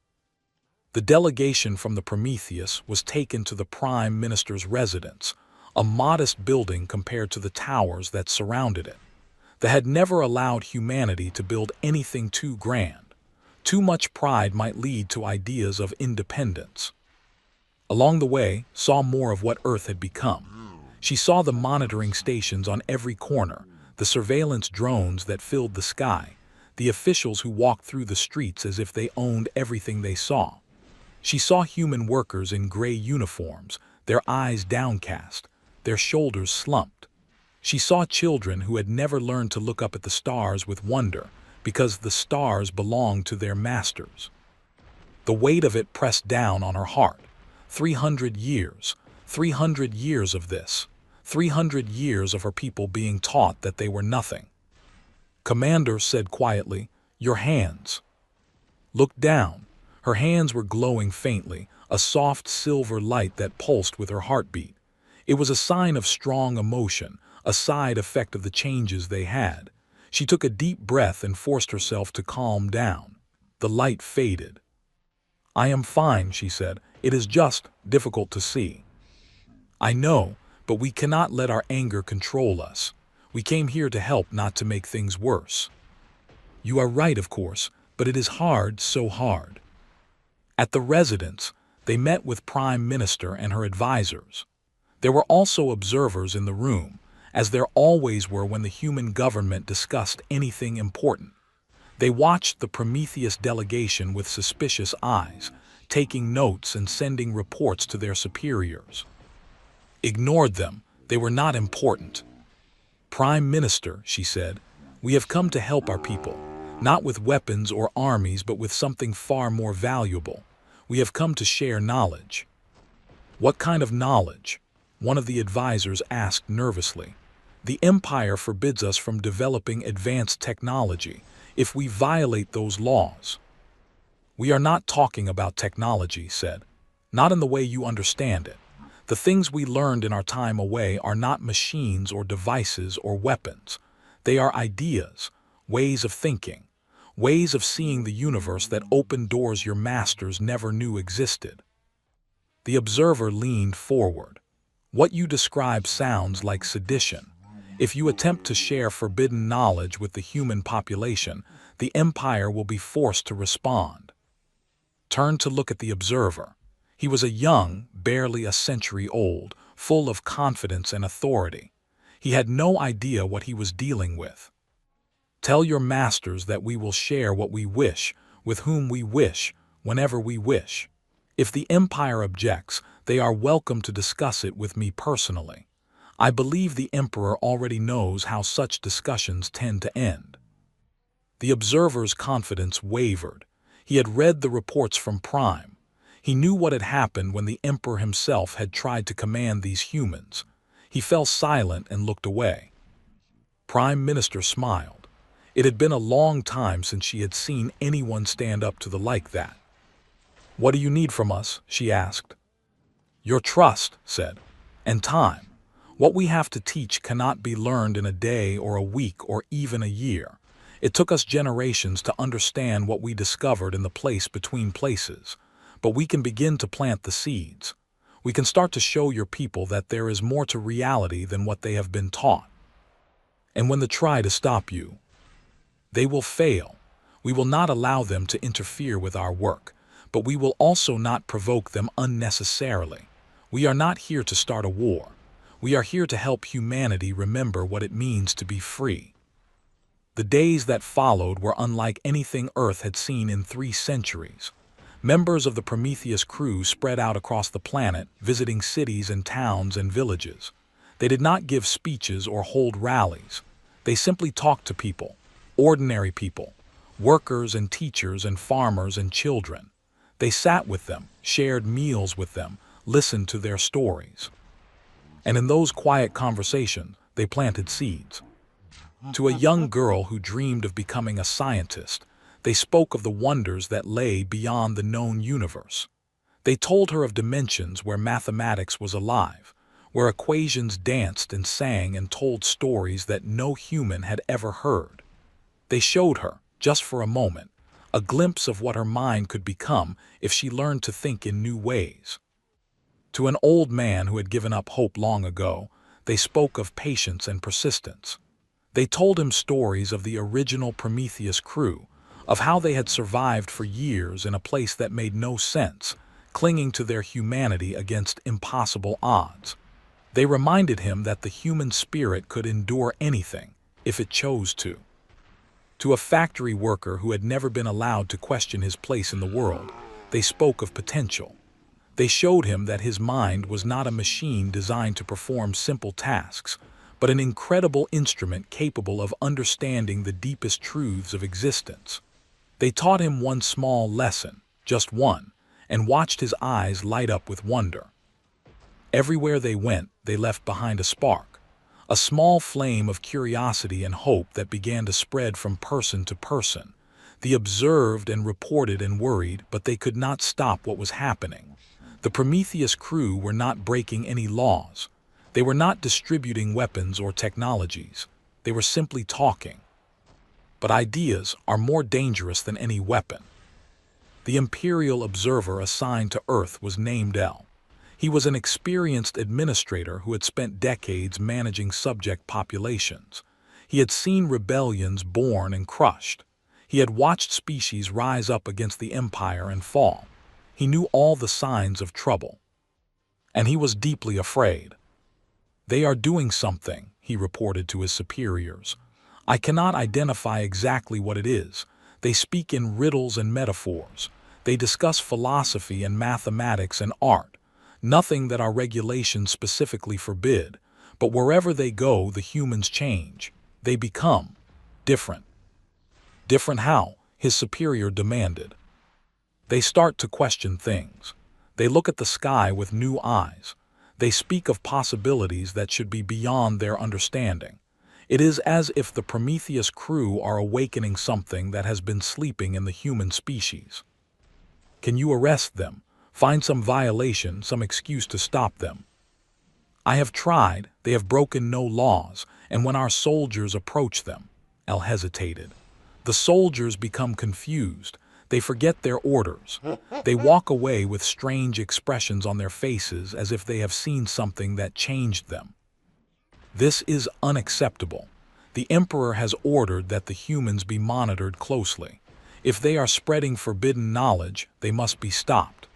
The delegation from the Prometheus was taken to the Prime Minister's residence, a modest building compared to the towers that surrounded it. They had never allowed humanity to build anything too grand. Too much pride might lead to ideas of independence. Along the way, saw more of what Earth had become. She saw the monitoring stations on every corner, the surveillance drones that filled the sky, the officials who walked through the streets as if they owned everything they saw. She saw human workers in gray uniforms, their eyes downcast, their shoulders slumped. She saw children who had never learned to look up at the stars with wonder, because the stars belonged to their masters. The weight of it pressed down on her heart. 300 years, 300 years of this, 300 years of her people being taught that they were nothing. "Commander," said quietly, "your hands." Looked down. Her hands were glowing faintly, a soft silver light that pulsed with her heartbeat. It was a sign of strong emotion, a side effect of the changes they had. She took a deep breath and forced herself to calm down. The light faded. "I am fine," she said. "It is just difficult to see." "I know, but we cannot let our anger control us. We came here to help, not to make things worse." "You are right, of course, but it is hard, so hard." At the residence, they met with Prime Minister and her advisors. There were also observers in the room, as there always were when the human government discussed anything important. They watched the Prometheus delegation with suspicious eyes, taking notes and sending reports to their superiors. Ignored them, they were not important. "Prime Minister," she said, "we have come to help our people, not with weapons or armies but with something far more valuable. We have come to share knowledge." "What kind of knowledge?" one of the advisors asked nervously. "The Empire forbids us from developing advanced technology if we violate those laws." "We are not talking about technology," said. "Not in the way you understand it. The things we learned in our time away are not machines or devices or weapons. They are ideas, ways of thinking, ways of seeing the universe that open doors your masters never knew existed." The observer leaned forward. "What you describe sounds like sedition. If you attempt to share forbidden knowledge with the human population, the Empire will be forced to respond." Turned to look at the observer. He was a young, barely a century old, full of confidence and authority. He had no idea what he was dealing with. "Tell your masters that we will share what we wish, with whom we wish, whenever we wish. If the Empire objects, they are welcome to discuss it with me personally. I believe the Emperor already knows how such discussions tend to end." The observer's confidence wavered. He had read the reports from Prime. He knew what had happened when the Emperor himself had tried to command these humans. He fell silent and looked away. Prime Minister smiled. It had been a long time since she had seen anyone stand up to the like that. "What do you need from us?" she asked. "Your trust," said, "and time. What we have to teach cannot be learned in a day or a week or even a year. It took us generations to understand what we discovered in the place between places, but we can begin to plant the seeds. We can start to show your people that there is more to reality than what they have been taught. And when they try to stop you, they will fail. We will not allow them to interfere with our work, but we will also not provoke them unnecessarily. We are not here to start a war. We are here to help humanity remember what it means to be free." The days that followed were unlike anything Earth had seen in 3 centuries. Members of the Prometheus crew spread out across the planet, visiting cities and towns and villages. They did not give speeches or hold rallies. They simply talked to people, ordinary people, workers and teachers and farmers and children. They sat with them, shared meals with them, listened to their stories. And in those quiet conversations, they planted seeds. To a young girl who dreamed of becoming a scientist, they spoke of the wonders that lay beyond the known universe. They told her of dimensions where mathematics was alive, where equations danced and sang and told stories that no human had ever heard. They showed her, just for a moment, a glimpse of what her mind could become if she learned to think in new ways. To an old man who had given up hope long ago, they spoke of patience and persistence. They told him stories of the original Prometheus crew, of how they had survived for years in a place that made no sense, clinging to their humanity against impossible odds. They reminded him that the human spirit could endure anything, if it chose to. To a factory worker who had never been allowed to question his place in the world, they spoke of potential. They showed him that his mind was not a machine designed to perform simple tasks, but an incredible instrument capable of understanding the deepest truths of existence. They taught him one small lesson, just one, and watched his eyes light up with wonder. Everywhere they went, they left behind a spark, a small flame of curiosity and hope that began to spread from person to person. They observed and reported and worried, but they could not stop what was happening. The Prometheus crew were not breaking any laws. They were not distributing weapons or technologies. They were simply talking. But ideas are more dangerous than any weapon. The Imperial observer assigned to Earth was named L. He was an experienced administrator who had spent decades managing subject populations. He had seen rebellions born and crushed. He had watched species rise up against the Empire and fall. He knew all the signs of trouble. And he was deeply afraid. "They are doing something," he reported to his superiors. "I cannot identify exactly what it is. They speak in riddles and metaphors. They discuss philosophy and mathematics and art, nothing that our regulations specifically forbid. But wherever they go, the humans change. They become different." "Different how?" his superior demanded. "They start to question things. They look at the sky with new eyes. They speak of possibilities that should be beyond their understanding. It is as if the Prometheus crew are awakening something that has been sleeping in the human species." "Can you arrest them? Find some violation, some excuse to stop them?" "I have tried. They have broken no laws, and when our soldiers approach them—" El hesitated. "The soldiers become confused. They forget their orders. They walk away with strange expressions on their faces as if they have seen something that changed them. This is unacceptable. The Emperor has ordered that the humans be monitored closely. If they are spreading forbidden knowledge, they must be stopped."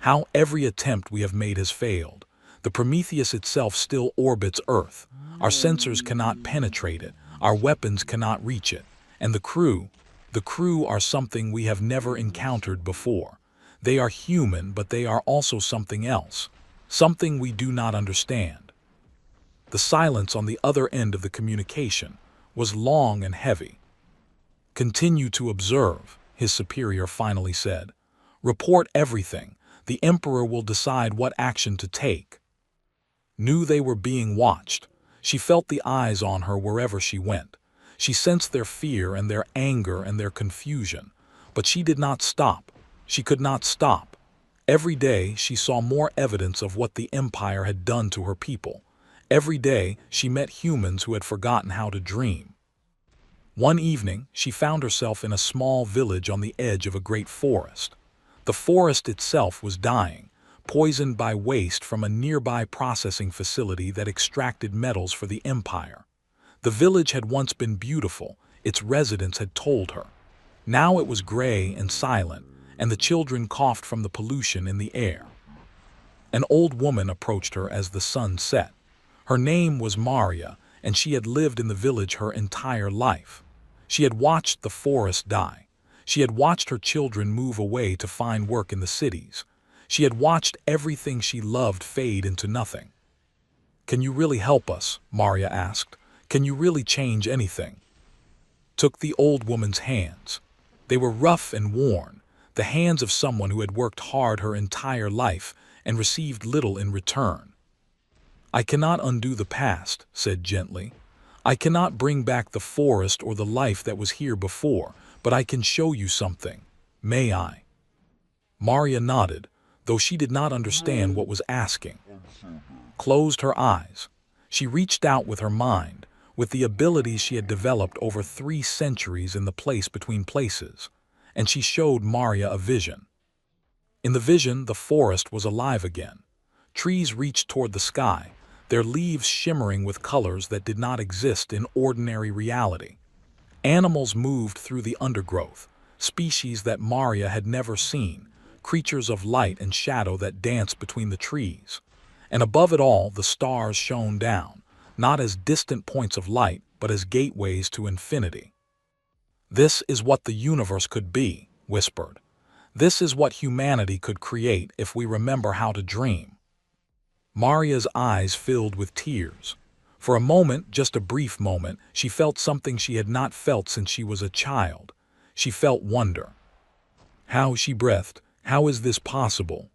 "How every attempt we have made has failed. The Prometheus itself still orbits Earth. Our sensors cannot penetrate it. Our weapons cannot reach it. And the crew are something we have never encountered before. They are human, but they are also something else, something we do not understand." The silence on the other end of the communication was long and heavy. "Continue to observe," his superior finally said. "Report everything. The Emperor will decide what action to take." Knew they were being watched. She felt the eyes on her wherever she went. She sensed their fear and their anger and their confusion. But she did not stop. She could not stop. Every day she saw more evidence of what the Empire had done to her people. Every day she met humans who had forgotten how to dream. One evening she found herself in a small village on the edge of a great forest. The forest itself was dying, poisoned by waste from a nearby processing facility that extracted metals for the Empire. The village had once been beautiful, its residents had told her. Now it was gray and silent, and the children coughed from the pollution in the air. An old woman approached her as the sun set. Her name was Maria, and she had lived in the village her entire life. She had watched the forest die. She had watched her children move away to find work in the cities. She had watched everything she loved fade into nothing. "Can you really help us?" Maria asked. "Can you really change anything?" Took the old woman's hands. They were rough and worn, the hands of someone who had worked hard her entire life and received little in return. "I cannot undo the past," said gently. "I cannot bring back the forest or the life that was here before, but I can show you something. May I?" Maria nodded, though she did not understand what was asking. Closed her eyes. She reached out with her mind, with the abilities she had developed over 3 centuries in the place between places, and she showed Maria a vision. In the vision, the forest was alive again. Trees reached toward the sky, their leaves shimmering with colors that did not exist in ordinary reality. Animals moved through the undergrowth, species that Maria had never seen, creatures of light and shadow that danced between the trees. And above it all, the stars shone down, not as distant points of light, but as gateways to infinity. "This is what the universe could be," whispered. "This is what humanity could create if we remember how to dream." Maria's eyes filled with tears. For a moment, just a brief moment, she felt something she had not felt since she was a child. She felt wonder. "How," she breathed, "how is this possible?"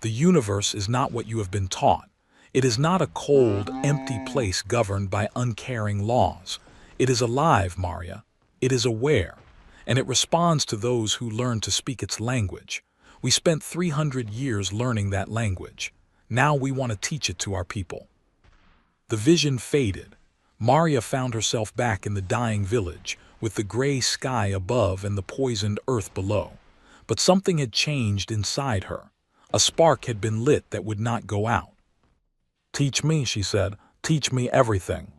"The universe is not what you have been taught. It is not a cold, empty place governed by uncaring laws. It is alive, Maria. It is aware, and it responds to those who learn to speak its language. We spent 300 years learning that language. Now we want to teach it to our people." The vision faded. Maria found herself back in the dying village, with the gray sky above and the poisoned earth below. But something had changed inside her. A spark had been lit that would not go out. "Teach me," she said. "Teach me everything."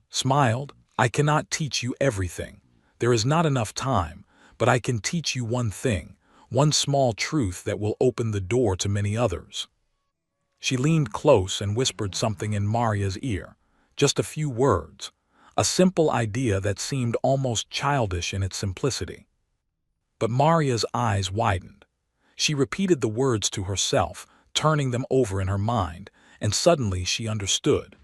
Smiled. "I cannot teach you everything. There is not enough time, but I can teach you one thing, one small truth that will open the door to many others." She leaned close and whispered something in Maria's ear. just a few words, a simple idea that seemed almost childish in its simplicity. But Maria's eyes widened. She repeated the words to herself, turning them over in her mind, and suddenly she understood.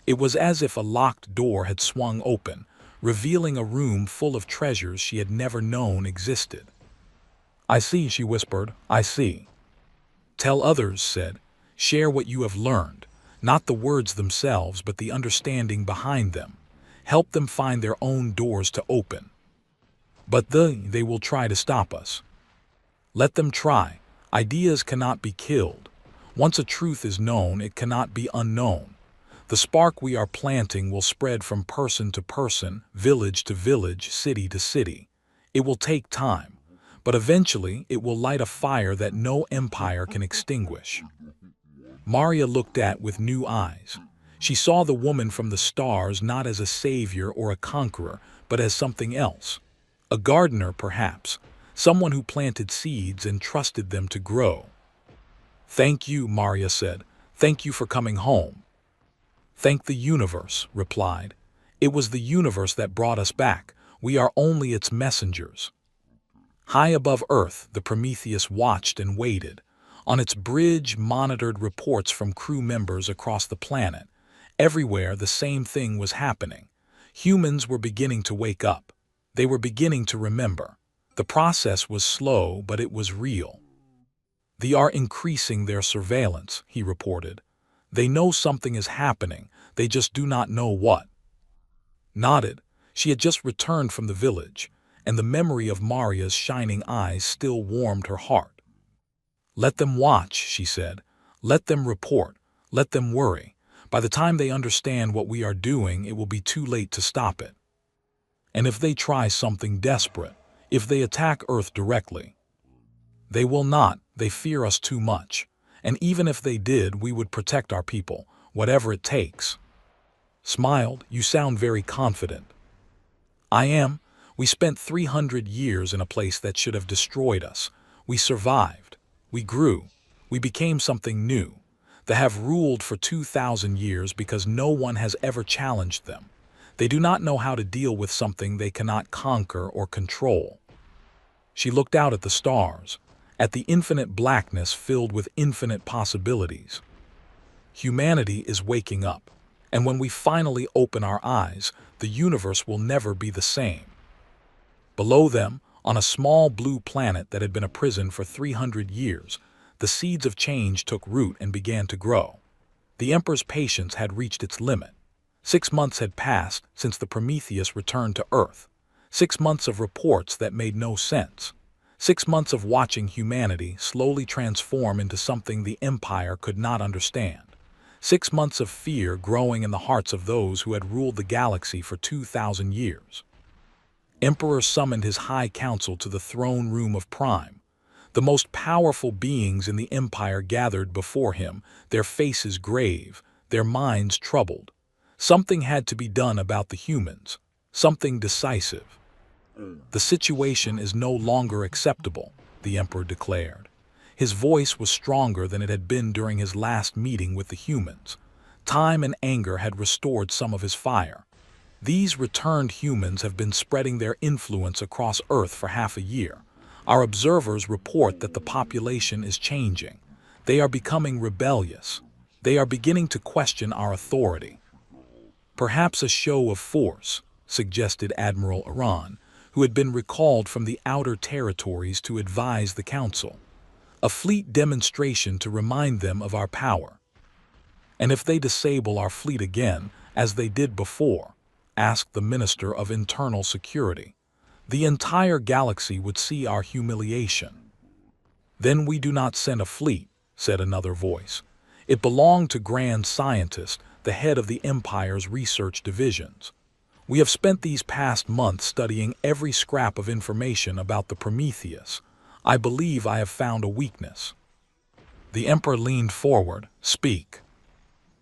It was as if a locked door had swung open, revealing a room full of treasures she had never known existed. "I see," she whispered, "I see." "Tell others," said. "Share what you have learned, not the words themselves but the understanding behind them. Help them find their own doors to open. But they will try to stop us. Let them try. Ideas cannot be killed. Once a truth is known, it cannot be unknown. The spark we are planting will spread from person to person, village to village, city to city. It will take time, but eventually it will light a fire that no empire can extinguish." Maria looked at with new eyes. She saw the woman from the stars not as a savior or a conqueror, but as something else. A gardener, perhaps, someone who planted seeds and trusted them to grow. "Thank you," Maria said. "Thank you for coming home." "Thank the universe," replied. "It was the universe that brought us back. We are only its messengers." High above Earth, the Prometheus watched and waited. On its bridge, monitored reports from crew members across the planet. Everywhere, the same thing was happening. Humans were beginning to wake up. They were beginning to remember. The process was slow, but it was real. "They are increasing their surveillance," he reported. "They know something is happening, they just do not know what." Nodded. She had just returned from the village, and the memory of Maria's shining eyes still warmed her heart. "Let them watch," she said. "Let them report. Let them worry. By the time they understand what we are doing, it will be too late to stop it. And if they try something desperate, if they attack Earth directly, they will not. They fear us too much. And even if they did, we would protect our people, whatever it takes." Smiled. "You sound very confident." "I am. We spent 300 years in a place that should have destroyed us. We survived. We grew. We became something new. They have ruled for 2,000 years because no one has ever challenged them. They do not know how to deal with something they cannot conquer or control." She looked out at the stars, at the infinite blackness filled with infinite possibilities. Humanity is waking up, and when we finally open our eyes, the universe will never be the same. Below them, on a small blue planet that had been a prison for 300 years, the seeds of change took root and began to grow. The Emperor's patience had reached its limit. 6 months had passed since the Prometheus returned to Earth. 6 months of reports that made no sense. 6 months of watching humanity slowly transform into something the Empire could not understand. 6 months of fear growing in the hearts of those who had ruled the galaxy for 2,000 years. Emperor summoned his high council to the throne room of Prime. The most powerful beings in the Empire gathered before him, their faces grave, their minds troubled. Something had to be done about the humans, something decisive. "The situation is no longer acceptable," the Emperor declared. His voice was stronger than it had been during his last meeting with the humans. Time and anger had restored some of his fire. "These returned humans have been spreading their influence across Earth for half a year. Our observers report that the population is changing. They are becoming rebellious. They are beginning to question our authority." "Perhaps a show of force," suggested Admiral Iran, who had been recalled from the outer territories to advise the council. "A fleet demonstration to remind them of our power." "And if they disable our fleet again, as they did before?" asked the Minister of Internal Security. "The entire galaxy would see our humiliation." "Then we do not send a fleet," said another voice. "It belonged to Grand Scientist, the head of the Empire's research divisions. We have spent these past months studying every scrap of information about the Prometheus. I believe I have found a weakness." The Emperor leaned forward. "Speak."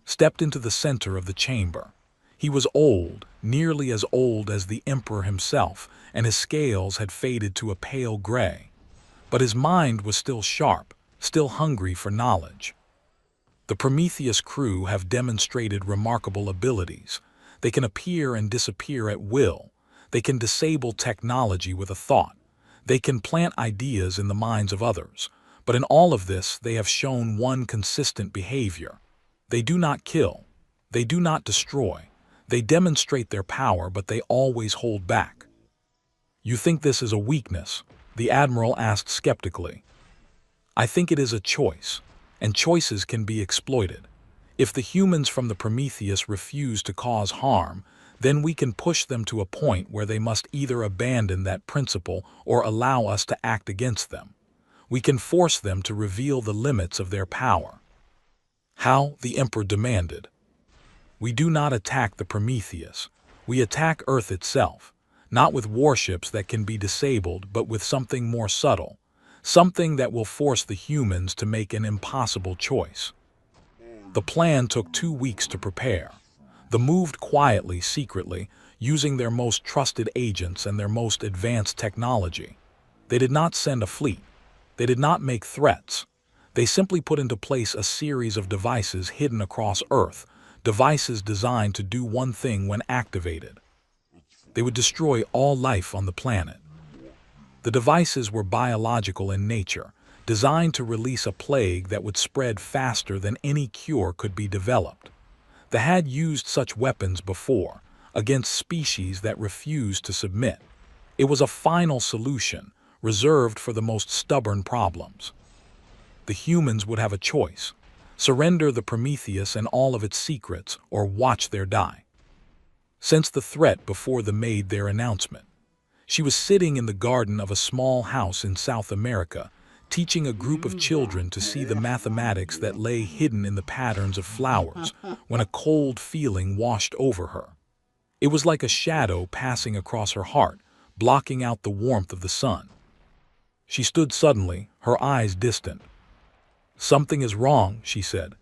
Stepped into the center of the chamber. He was old, nearly as old as the Emperor himself, and his scales had faded to a pale gray. But his mind was still sharp, still hungry for knowledge. The Prometheus crew have demonstrated remarkable abilities. They can appear and disappear at will. They can disable technology with a thought. They can plant ideas in the minds of others. But in all of this, they have shown one consistent behavior. They do not kill. They do not destroy. They demonstrate their power, but they always hold back. "You think this is a weakness?" the Admiral asked skeptically. "I think it is a choice, and choices can be exploited. If the humans from the Prometheus refuse to cause harm, then we can push them to a point where they must either abandon that principle or allow us to act against them. We can force them to reveal the limits of their power." "How?" the Emperor demanded. "We do not attack the Prometheus. We attack Earth itself, not with warships that can be disabled, but with something more subtle, something that will force the humans to make an impossible choice." The plan took 2 weeks to prepare. They moved quietly, secretly, using their most trusted agents and their most advanced technology. They did not send a fleet. They did not make threats. They simply put into place a series of devices hidden across Earth, devices designed to do one thing when activated. They would destroy all life on the planet. The devices were biological in nature, designed to release a plague that would spread faster than any cure could be developed. They had used such weapons before, against species that refused to submit. It was a final solution, reserved for the most stubborn problems. The humans would have a choice: surrender the Prometheus and all of its secrets, or watch their die. Since the threat before they made their announcement, she was sitting in the garden of a small house in South America, teaching a group of children to see the mathematics that lay hidden in the patterns of flowers, when a cold feeling washed over her. It was like a shadow passing across her heart, blocking out the warmth of the sun. She stood suddenly, her eyes distant. "Something is wrong," she said.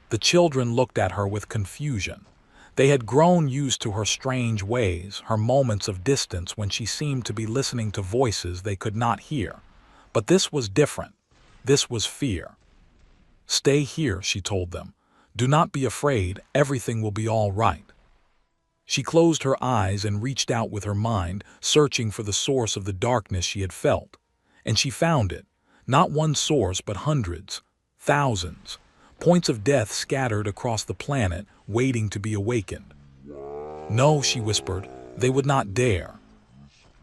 The children looked at her with confusion. They had grown used to her strange ways, her moments of distance when she seemed to be listening to voices they could not hear. But this was different. This was fear. "Stay here," she told them. "Do not be afraid, everything will be all right." She closed her eyes and reached out with her mind, searching for the source of the darkness she had felt. And she found it. Not one source, but hundreds, thousands. Points of death scattered across the planet, waiting to be awakened. "No," she whispered, "they would not dare."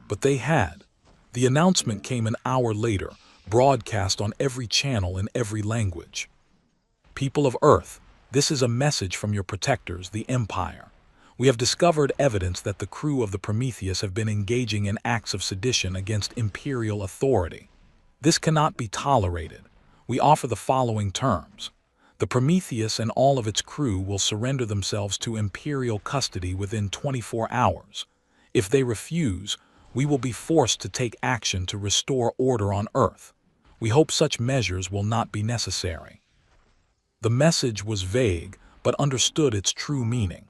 But they had. The announcement came an hour later, broadcast on every channel in every language. "People of Earth, this is a message from your protectors, the Empire. We have discovered evidence that the crew of the Prometheus have been engaging in acts of sedition against imperial authority. This cannot be tolerated. We offer the following terms. The Prometheus and all of its crew will surrender themselves to imperial custody within 24 hours. If they refuse, we will be forced to take action to restore order on Earth. We hope such measures will not be necessary." The message was vague, but understood its true meaning.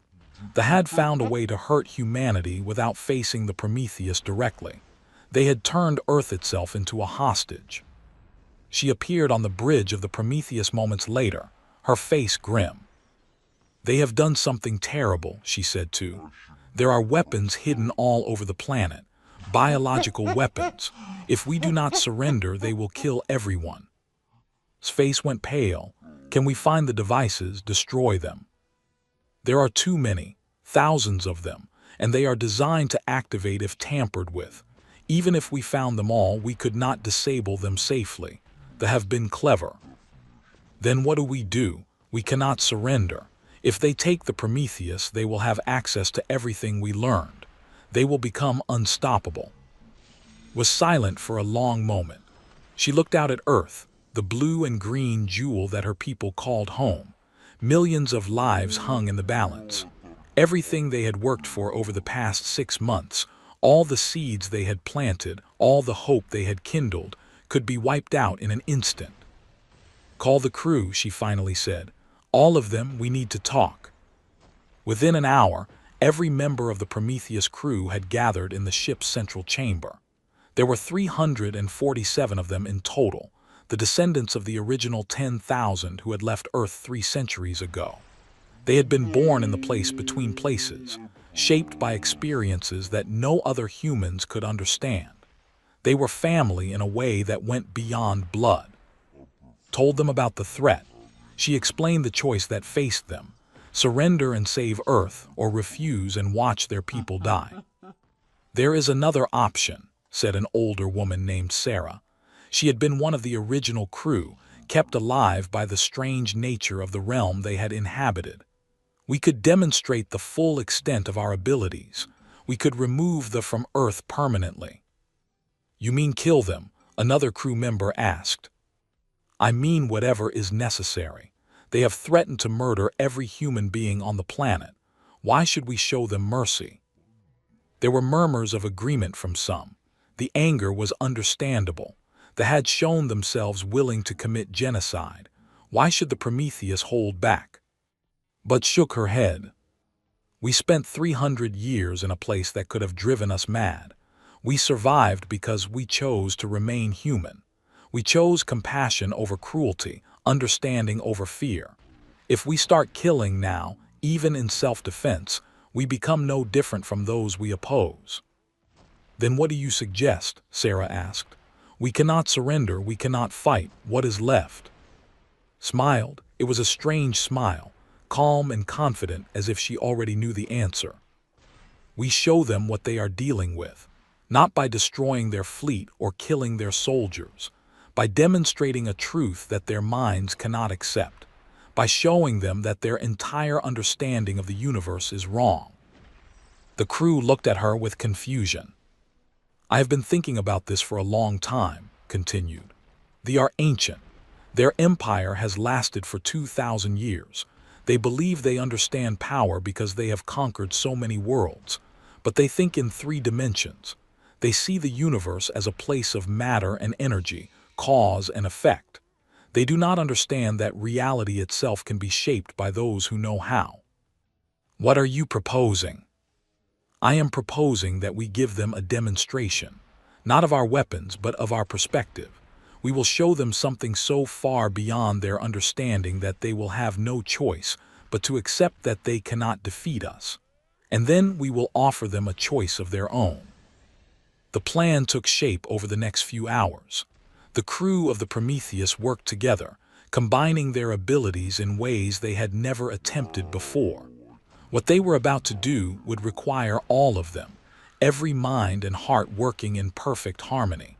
They had found a way to hurt humanity without facing the Prometheus directly. They had turned Earth itself into a hostage. She appeared on the bridge of the Prometheus moments later, her face grim. "They have done something terrible," she said too. "There are weapons hidden all over the planet, biological weapons. If we do not surrender, they will kill everyone." His face went pale. "Can we find the devices, destroy them?" "There are too many, thousands of them, and they are designed to activate if tampered with. Even if we found them all, we could not disable them safely. They have been clever." "Then what do? We cannot surrender. If they take the Prometheus, they will have access to everything we learned. They will become unstoppable." Was silent for a long moment. She looked out at Earth, the blue and green jewel that her people called home. Millions of lives hung in the balance. Everything they had worked for over the past 6 months, all the seeds they had planted, all the hope they had kindled, could be wiped out in an instant. "Call the crew," she finally said. "All of them, we need to talk." Within an hour, every member of the Prometheus crew had gathered in the ship's central chamber. There were 347 of them in total. the descendants of the original 10,000 who had left Earth 3 centuries ago. They had been born in the place between places, shaped by experiences that no other humans could understand. They were family in a way that went beyond blood. Told them about the threat. She explained the choice that faced them: surrender and save Earth, or refuse and watch their people die. "There is another option," said an older woman named Sarah. She had been one of the original crew, kept alive by the strange nature of the realm they had inhabited. "We could demonstrate the full extent of our abilities. We could remove them from Earth permanently." "You mean kill them?" another crew member asked. "I mean whatever is necessary. They have threatened to murder every human being on the planet. Why should we show them mercy?" There were murmurs of agreement from some. The anger was understandable. They had shown themselves willing to commit genocide. Why should the Prometheus hold back? But shook her head. "We spent 300 years in a place that could have driven us mad. We survived because we chose to remain human. We chose compassion over cruelty, understanding over fear. If we start killing now, even in self-defense, we become no different from those we oppose." "Then what do you suggest?" Sarah asked. "We cannot surrender, we cannot fight. What is left?" Smiled. It was a strange smile, calm and confident, as if she already knew the answer. "We show them what they are dealing with, not by destroying their fleet or killing their soldiers, by demonstrating a truth that their minds cannot accept, by showing them that their entire understanding of the universe is wrong." The crew looked at her with confusion. "I have been thinking about this for a long time," continued. "They are ancient. Their empire has lasted for 2,000 years. They believe they understand power because they have conquered so many worlds, but they think in 3 dimensions. They see the universe as a place of matter and energy, cause and effect. They do not understand that reality itself can be shaped by those who know how." "What are you proposing?" "I am proposing that we give them a demonstration, not of our weapons, but of our perspective. We will show them something so far beyond their understanding that they will have no choice but to accept that they cannot defeat us. And then we will offer them a choice of their own." The plan took shape over the next few hours. The crew of the Prometheus worked together, combining their abilities in ways they had never attempted before. What they were about to do would require all of them, every mind and heart working in perfect harmony.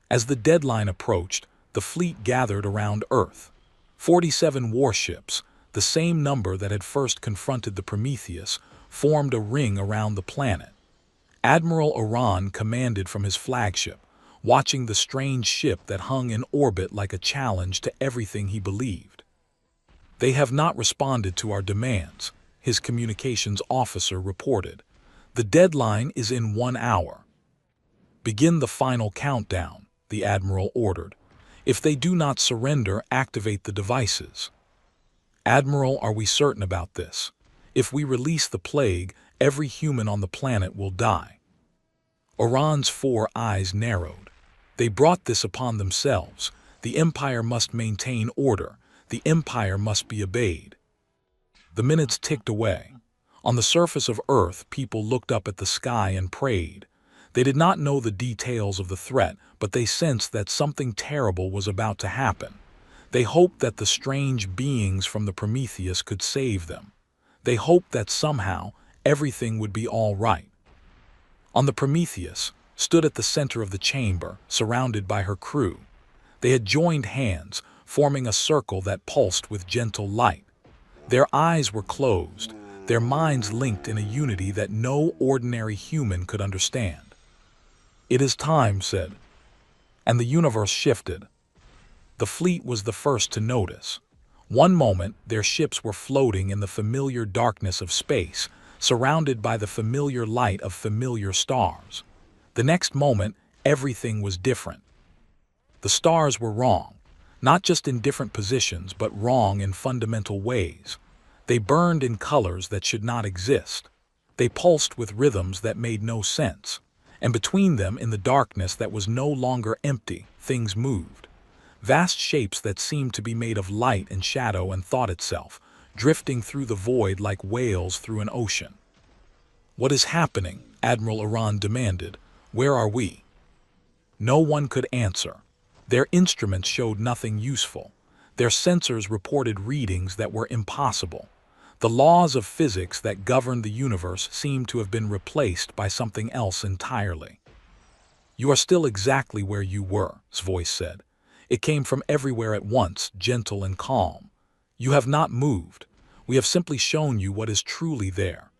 As the deadline approached, the fleet gathered around Earth. 47 warships, the same number that had first confronted the Prometheus, formed a ring around the planet. Admiral Iran commanded from his flagship, watching the strange ship that hung in orbit like a challenge to everything he believed. "They have not responded to our demands," his communications officer reported. "The deadline is in 1 hour. "Begin the final countdown," the admiral ordered. "If they do not surrender, activate the devices." "Admiral, are we certain about this? If we release the plague, every human on the planet will die." Iran's 4 eyes narrowed. They brought this upon themselves. The Empire must maintain order. The Empire must be obeyed. The minutes ticked away. On the surface of Earth, people looked up at the sky and prayed. They did not know the details of the threat, but they sensed that something terrible was about to happen. They hoped that the strange beings from the Prometheus could save them. They hoped that somehow everything would be all right. On the Prometheus stood at the center of the chamber, surrounded by her crew. They had joined hands, forming a circle that pulsed with gentle light. Their eyes were closed, their minds linked in a unity that no ordinary human could understand. "It is time," said, and the universe shifted. The fleet was the first to notice. One moment, their ships were floating in the familiar darkness of space, surrounded by the familiar light of familiar stars. The next moment, everything was different. The stars were wrong, not just in different positions, but wrong in fundamental ways. They burned in colors that should not exist. They pulsed with rhythms that made no sense. And between them, in the darkness that was no longer empty, things moved. vast shapes that seemed to be made of light and shadow and thought itself, drifting through the void like whales through an ocean. "What is happening?" Admiral Iran demanded. "Where are we?" No one could answer. Their instruments showed nothing useful. Their sensors reported readings that were impossible. The laws of physics that governed the universe seemed to have been replaced by something else entirely. "You are still exactly where you were," his voice said. It came from everywhere at once, gentle and calm. "You have not moved. We have simply shown you what is truly there.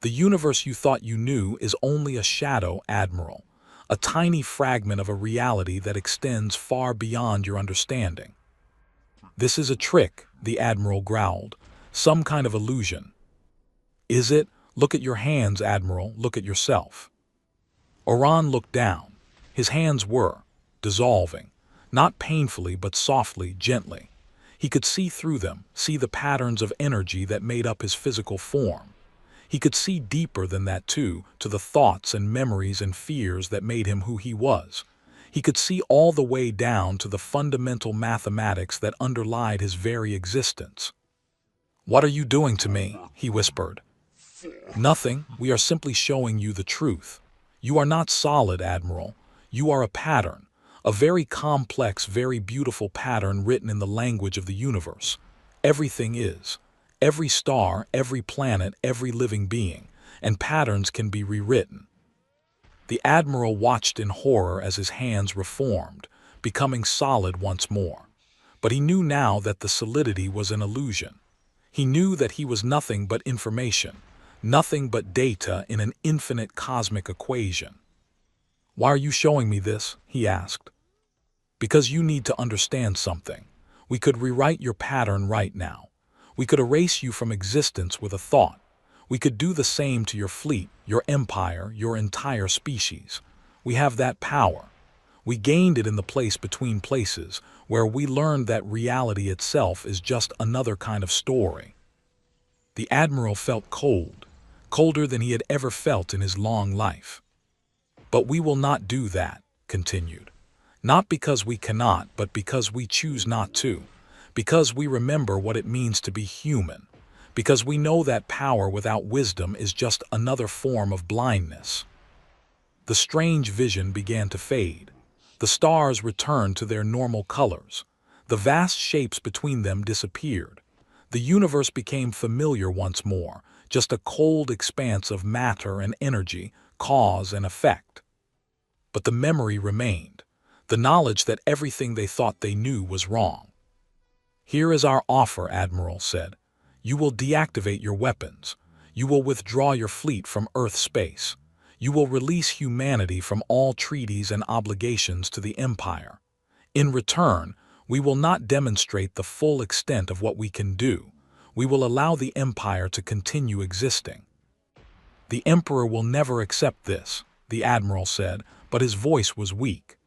The universe you thought you knew is only a shadow, Admiral, a tiny fragment of a reality that extends far beyond your understanding." "This is a trick," the Admiral growled. "Some kind of illusion." "Is it? Look at your hands, Admiral. Look at yourself." Oran looked down. His hands were dissolving, not painfully but softly, gently. He could see through them, see the patterns of energy that made up his physical form. He could see deeper than that too, to the thoughts and memories and fears that made him who he was. He could see all the way down to the fundamental mathematics that underlied his very existence. "What are you doing to me?" he whispered. "Nothing. We are simply showing you the truth. You are not solid, Admiral. You are a pattern, a very complex, very beautiful pattern written in the language of the universe. Everything is. Every star, every planet, every living being, and patterns can be rewritten." The Admiral watched in horror as his hands reformed, becoming solid once more. But he knew now that the solidity was an illusion. He knew that he was nothing but information, nothing but data in an infinite cosmic equation. "Why are you showing me this?" he asked. "Because you need to understand something. We could rewrite your pattern right now. We could erase you from existence with a thought. We could do the same to your fleet, your empire, your entire species. We have that power. We gained it in the place between places, where we learned that reality itself is just another kind of story." The Admiral felt cold, colder than he had ever felt in his long life. "But we will not do that," continued. "Not because we cannot, but because we choose not to. Because we remember what it means to be human. Because we know that power without wisdom is just another form of blindness." The strange vision began to fade. The stars returned to their normal colors. The vast shapes between them disappeared. The universe became familiar once more, just a cold expanse of matter and energy, cause and effect. But the memory remained, the knowledge that everything they thought they knew was wrong. "Here is our offer," Admiral said. "You will deactivate your weapons. You will withdraw your fleet from Earth space. You will release humanity from all treaties and obligations to the Empire. In return, we will not demonstrate the full extent of what we can do. We will allow the Empire to continue existing." "The Emperor will never accept this," the Admiral said, but his voice was weak.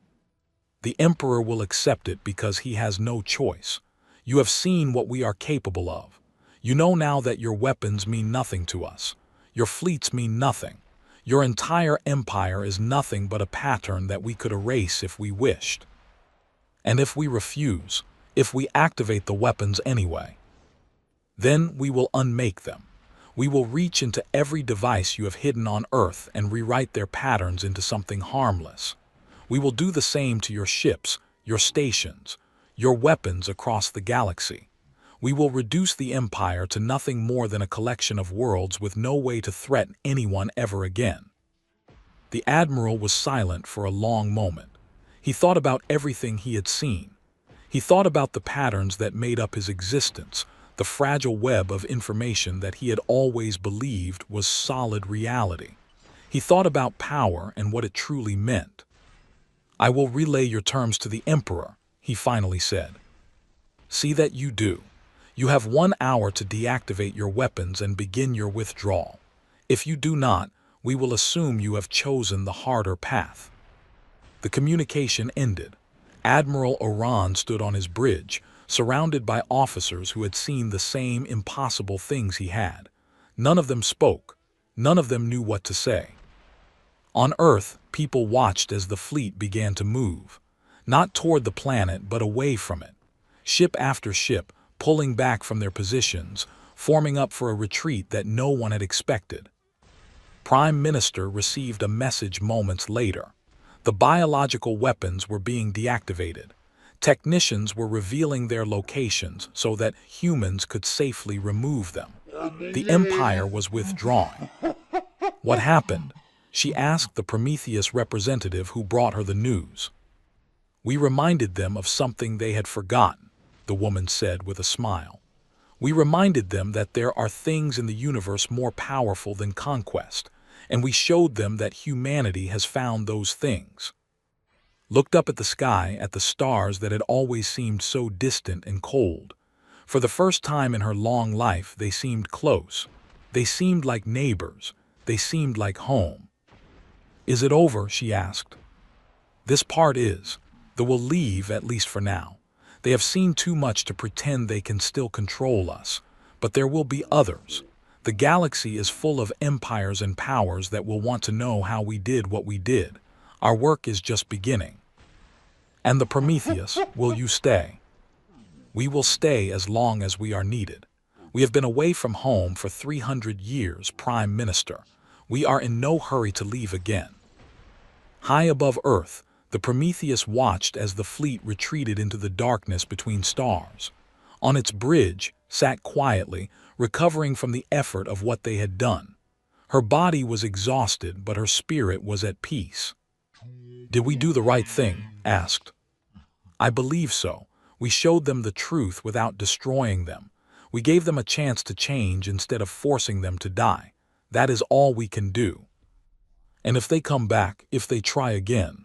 "The Emperor will accept it because he has no choice. You have seen what we are capable of. You know now that your weapons mean nothing to us. Your fleets mean nothing. Your entire empire is nothing but a pattern that we could erase if we wished. And if we refuse, if we activate the weapons anyway, then we will unmake them. We will reach into every device you have hidden on Earth and rewrite their patterns into something harmless. We will do the same to your ships, your stations, your weapons across the galaxy. We will reduce the Empire to nothing more than a collection of worlds with no way to threaten anyone ever again." The Admiral was silent for a long moment. He thought about everything he had seen. He thought about the patterns that made up his existence, the fragile web of information that he had always believed was solid reality. He thought about power and what it truly meant. "I will relay your terms to the Emperor," he finally said. "See that you do. You have 1 hour to deactivate your weapons and begin your withdrawal. If you do not, we will assume you have chosen the harder path." The communication ended. Admiral Oran stood on his bridge, surrounded by officers who had seen the same impossible things he had. None of them spoke. None of them knew what to say. On Earth, people watched as the fleet began to move. not toward the planet but away from it. Ship after ship, pulling back from their positions, forming up for a retreat that no one had expected. Prime Minister received a message moments later. The biological weapons were being deactivated. Technicians were revealing their locations so that humans could safely remove them. The Empire was withdrawing. What happened? She asked the Prometheus representative who brought her the news. We reminded them of something they had forgotten, the woman said with a smile. We reminded them that there are things in the universe more powerful than conquest, and we showed them that humanity has found those things. Looked up at the sky, at the stars that had always seemed so distant and cold. For the first time in her long life, they seemed close. They seemed like neighbors. They seemed like home. Is it over? She asked. This part is. They will leave, at least for now. They have seen too much to pretend they can still control us. But there will be others. The galaxy is full of empires and powers that will want to know how we did what we did. Our work is just beginning. And the Prometheus, will you stay? We will stay as long as we are needed. We have been away from home for 300 years, Prime Minister. We are in no hurry to leave again. High above Earth, the Prometheus watched as the fleet retreated into the darkness between stars. On its bridge, sat quietly, recovering from the effort of what they had done. Her body was exhausted, but her spirit was at peace. Did we do the right thing? Asked. I believe so. We showed them the truth without destroying them. We gave them a chance to change instead of forcing them to die. That is all we can do. And if they come back, if they try again,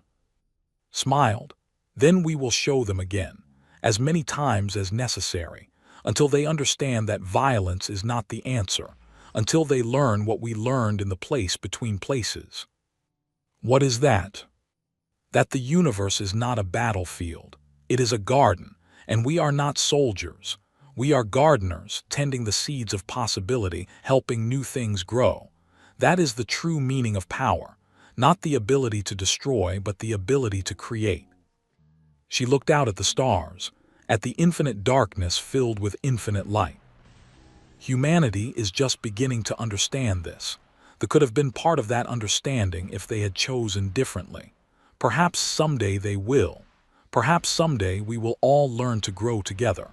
smiled, then we will show them again, as many times as necessary, until they understand that violence is not the answer, until they learn what we learned in the place between places. What is that? That the universe is not a battlefield. It is a garden, and we are not soldiers. We are gardeners, tending the seeds of possibility, helping new things grow. That is the true meaning of power, not the ability to destroy, but the ability to create. She looked out at the stars, at the infinite darkness filled with infinite light. Humanity is just beginning to understand this. They could have been part of that understanding if they had chosen differently. Perhaps someday they will. Perhaps someday we will all learn to grow together.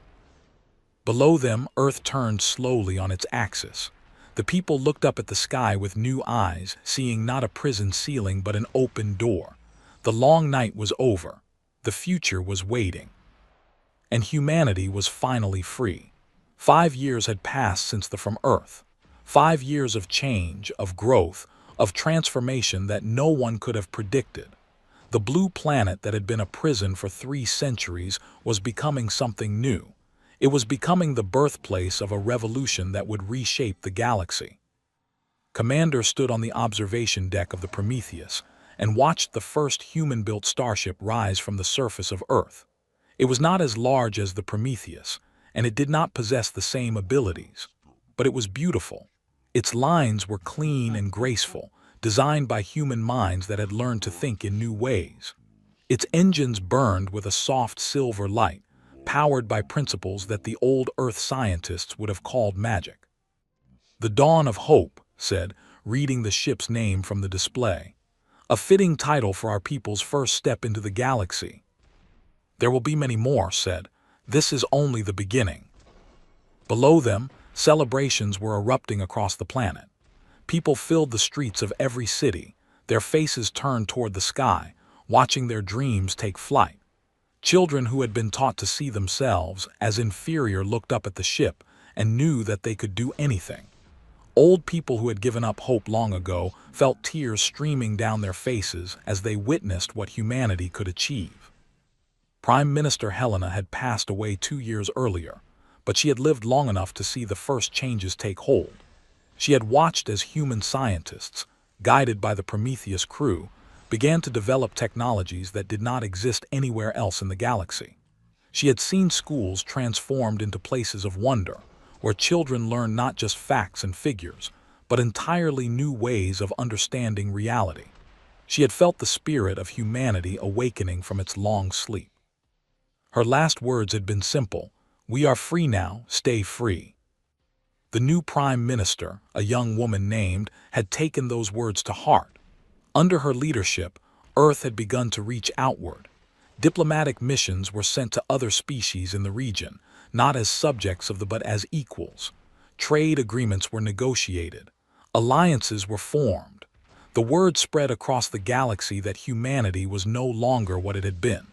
Below them, Earth turned slowly on its axis. The people looked up at the sky with new eyes, seeing not a prison ceiling but an open door. The long night was over. The future was waiting. And humanity was finally free. 5 years had passed since from Earth. 5 years of change, of growth, of transformation that no one could have predicted. The blue planet that had been a prison for 3 centuries was becoming something new. It was becoming the birthplace of a revolution that would reshape the galaxy. Commander stood on the observation deck of the Prometheus and watched the first human-built starship rise from the surface of Earth. It was not as large as the Prometheus, and it did not possess the same abilities, but it was beautiful. Its lines were clean and graceful, designed by human minds that had learned to think in new ways. Its engines burned with a soft silver light, powered by principles that the old Earth scientists would have called magic. The Dawn of Hope, said, reading the ship's name from the display. A fitting title for our people's first step into the galaxy. There will be many more, said. This is only the beginning. Below them, celebrations were erupting across the planet. People filled the streets of every city, their faces turned toward the sky, watching their dreams take flight. Children who had been taught to see themselves as inferior looked up at the ship and knew that they could do anything. Old people who had given up hope long ago felt tears streaming down their faces as they witnessed what humanity could achieve. Prime Minister Helena had passed away 2 years earlier, but she had lived long enough to see the first changes take hold. She had watched as human scientists, guided by the Prometheus crew, began to develop technologies that did not exist anywhere else in the galaxy. She had seen schools transformed into places of wonder, where children learned not just facts and figures, but entirely new ways of understanding reality. She had felt the spirit of humanity awakening from its long sleep. Her last words had been simple: "We are free now, stay free." The new prime minister, a young woman named, had taken those words to heart. Under her leadership, Earth had begun to reach outward. Diplomatic missions were sent to other species in the region, not as subjects of but as equals. Trade agreements were negotiated. Alliances were formed. The word spread across the galaxy that humanity was no longer what it had been.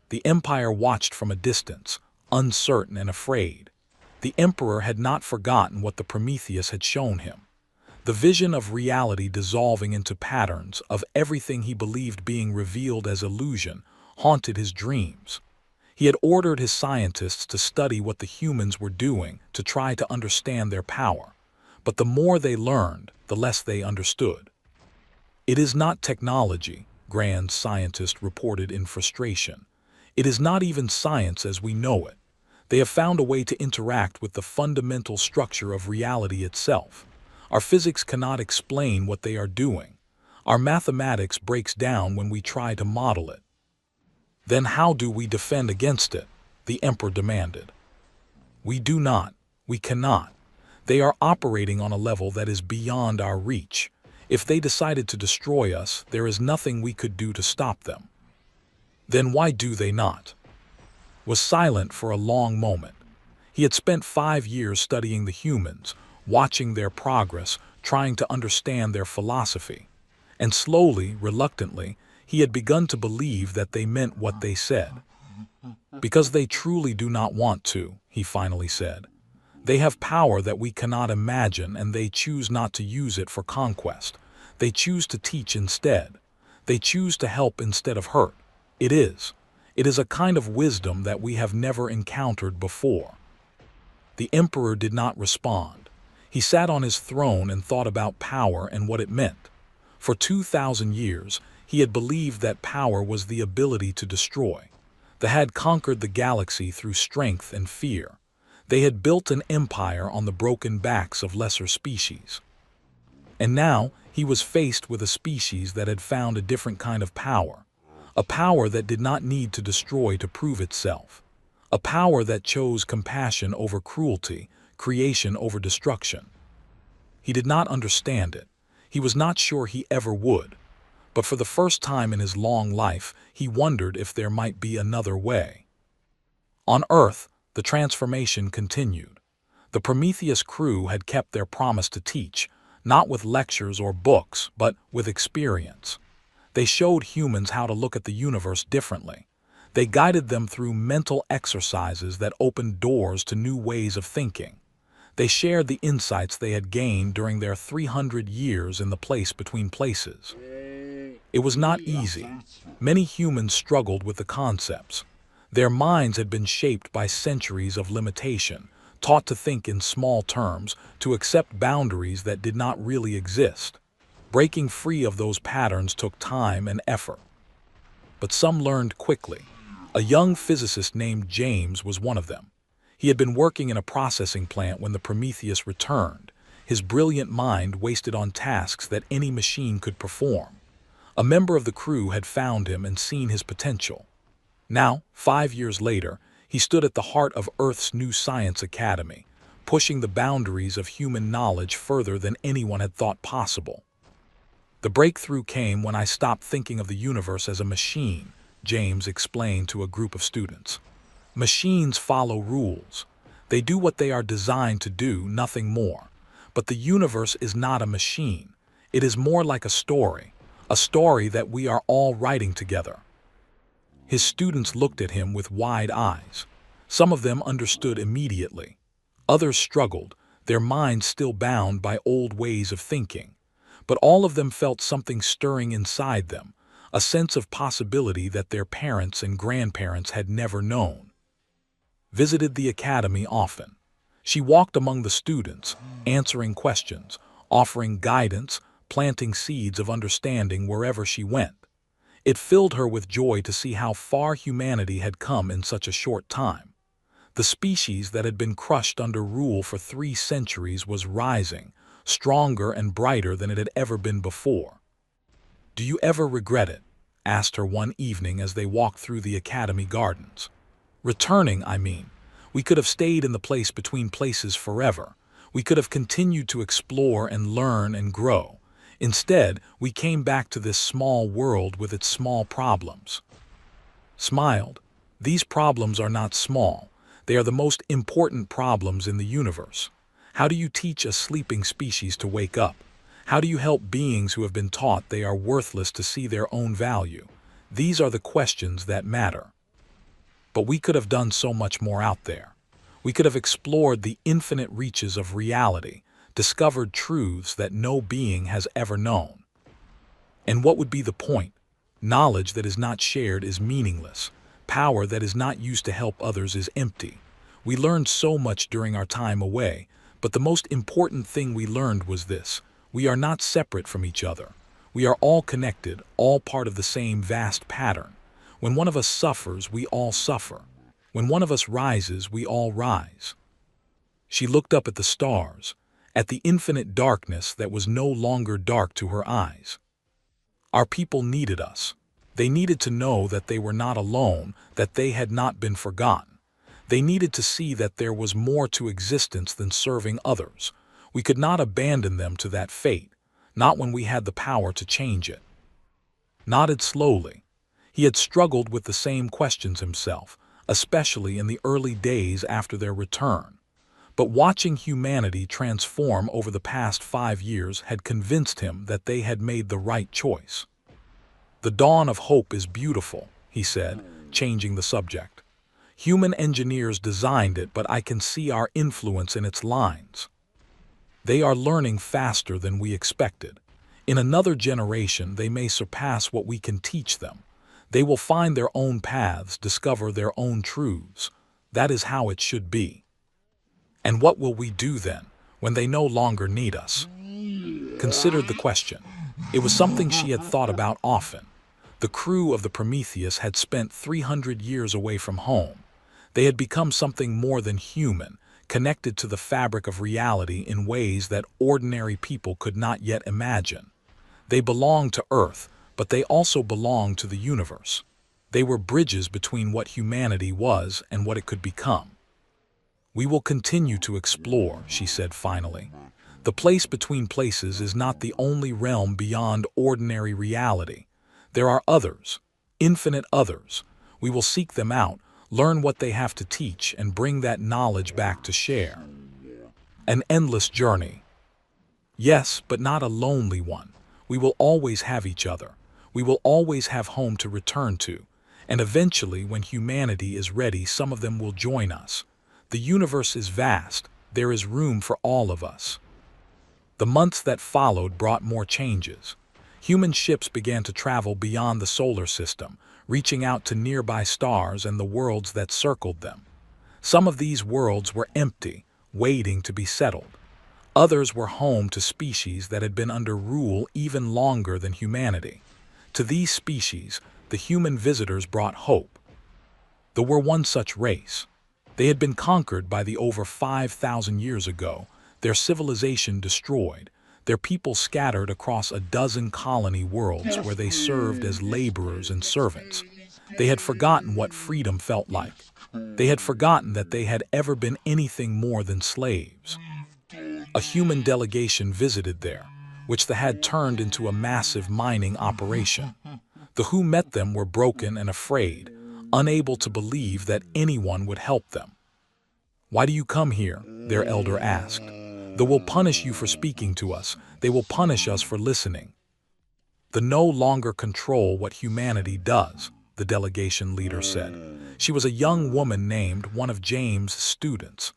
The Empire watched from a distance, uncertain and afraid. The Emperor had not forgotten what the Prometheus had shown him. The vision of reality dissolving into patterns, of everything he believed being revealed as illusion, haunted his dreams. He had ordered his scientists to study what the humans were doing to try to understand their power. But the more they learned, the less they understood. "It is not technology," Grand Scientist reported in frustration. "It is not even science as we know it. They have found a way to interact with the fundamental structure of reality itself. Our physics cannot explain what they are doing. Our mathematics breaks down when we try to model it." "Then how do we defend against it?" the Emperor demanded. "We do not. We cannot. They are operating on a level that is beyond our reach. If they decided to destroy us, there is nothing we could do to stop them." "Then why do they not?" Was silent for a long moment. He had spent 5 years studying the humans, watching their progress, trying to understand their philosophy. And slowly, reluctantly, he had begun to believe that they meant what they said. "Because they truly do not want to," he finally said. "They have power that we cannot imagine, and they choose not to use it for conquest. They choose to teach instead. They choose to help instead of hurt. It is a kind of wisdom that we have never encountered before." The Emperor did not respond. He sat on his throne and thought about power and what it meant. For 2,000 years, he had believed that power was the ability to destroy. They had conquered the galaxy through strength and fear. They had built an empire on the broken backs of lesser species. And now, he was faced with a species that had found a different kind of power. A power that did not need to destroy to prove itself. A power that chose compassion over cruelty, creation over destruction. He did not understand it. He was not sure he ever would. But for the first time in his long life, he wondered if there might be another way. On Earth, the transformation continued. The Prometheus crew had kept their promise to teach, not with lectures or books, but with experience. They showed humans how to look at the universe differently. They guided them through mental exercises that opened doors to new ways of thinking. They shared the insights they had gained during their 300 years in the place between places. It was not easy. Many humans struggled with the concepts. Their minds had been shaped by centuries of limitation, taught to think in small terms, to accept boundaries that did not really exist. Breaking free of those patterns took time and effort. But some learned quickly. A young physicist named James was one of them. He had been working in a processing plant when the Prometheus returned, his brilliant mind wasted on tasks that any machine could perform. A member of the crew had found him and seen his potential. Now, 5 years later, he stood at the heart of Earth's new science academy, pushing the boundaries of human knowledge further than anyone had thought possible. "The breakthrough came when I stopped thinking of the universe as a machine," James explained to a group of students. "Machines follow rules. They do what they are designed to do, nothing more. But the universe is not a machine. It is more like a story that we are all writing together." His students looked at him with wide eyes. Some of them understood immediately. Others struggled, their minds still bound by old ways of thinking. But all of them felt something stirring inside them, a sense of possibility that their parents and grandparents had never known. Visited the academy often. She walked among the students, answering questions, offering guidance, planting seeds of understanding wherever she went. It filled her with joy to see how far humanity had come in such a short time. The species that had been crushed under rule for 3 centuries was rising, stronger and brighter than it had ever been before. "Do you ever regret it?" asked her one evening as they walked through the academy gardens. "Returning, I mean. We could have stayed in the place between places forever. We could have continued to explore and learn and grow. Instead, we came back to this small world with its small problems." Smiled. "These problems are not small. They are the most important problems in the universe. How do you teach a sleeping species to wake up? How do you help beings who have been taught they are worthless to see their own value? These are the questions that matter. But we could have done so much more out there. We could have explored the infinite reaches of reality, discovered truths that no being has ever known. And what would be the point? Knowledge that is not shared is meaningless. Power that is not used to help others is empty. We learned so much during our time away, but the most important thing we learned was this: we are not separate from each other. We are all connected, all part of the same vast pattern. When one of us suffers, we all suffer. When one of us rises, we all rise." She looked up at the stars, at the infinite darkness that was no longer dark to her eyes. Our people needed us. They needed to know that they were not alone, that they had not been forgotten. They needed to see that there was more to existence than serving others. We could not abandon them to that fate, not when we had the power to change it. Nodded slowly. He had struggled with the same questions himself, especially in the early days after their return. But watching humanity transform over the past 5 years had convinced him that they had made the right choice. "The dawn of hope is beautiful," he said, changing the subject. "Human engineers designed it, but I can see our influence in its lines. They are learning faster than we expected. In another generation, they may surpass what we can teach them. They will find their own paths, discover their own truths. That is how it should be." "And what will we do then, when they no longer need us?" Considered the question. It was something she had thought about often. The crew of the Prometheus had spent 300 years away from home. They had become something more than human, connected to the fabric of reality in ways that ordinary people could not yet imagine. They belonged to Earth, but they also belonged to the universe. They were bridges between what humanity was and what it could become. "We will continue to explore," she said finally. "The place between places is not the only realm beyond ordinary reality. There are others, infinite others. We will seek them out, learn what they have to teach, and bring that knowledge back to share." An endless journey. Yes, but not a lonely one. We will always have each other. We will always have home to return to. And eventually, when humanity is ready, some of them will join us. The universe is vast. There is room for all of us. The months that followed brought more changes. Human ships began to travel beyond the solar system, reaching out to nearby stars and the worlds that circled them. Some of these worlds were empty, waiting to be settled. Others were home to species that had been under rule even longer than humanity. To these species, the human visitors brought hope. There were one such race. They had been conquered by the over 5,000 years ago, their civilization destroyed, their people scattered across a dozen colony worlds where they served as laborers and servants. They had forgotten what freedom felt like. They had forgotten that they had ever been anything more than slaves. A human delegation visited there, which they had turned into a massive mining operation. The who met them were broken and afraid, unable to believe that anyone would help them. "Why do you come here?" their elder asked. "They will punish you for speaking to us. They will punish us for listening." "They no longer control what humanity does," the delegation leader said. She was a young woman named one of James' students.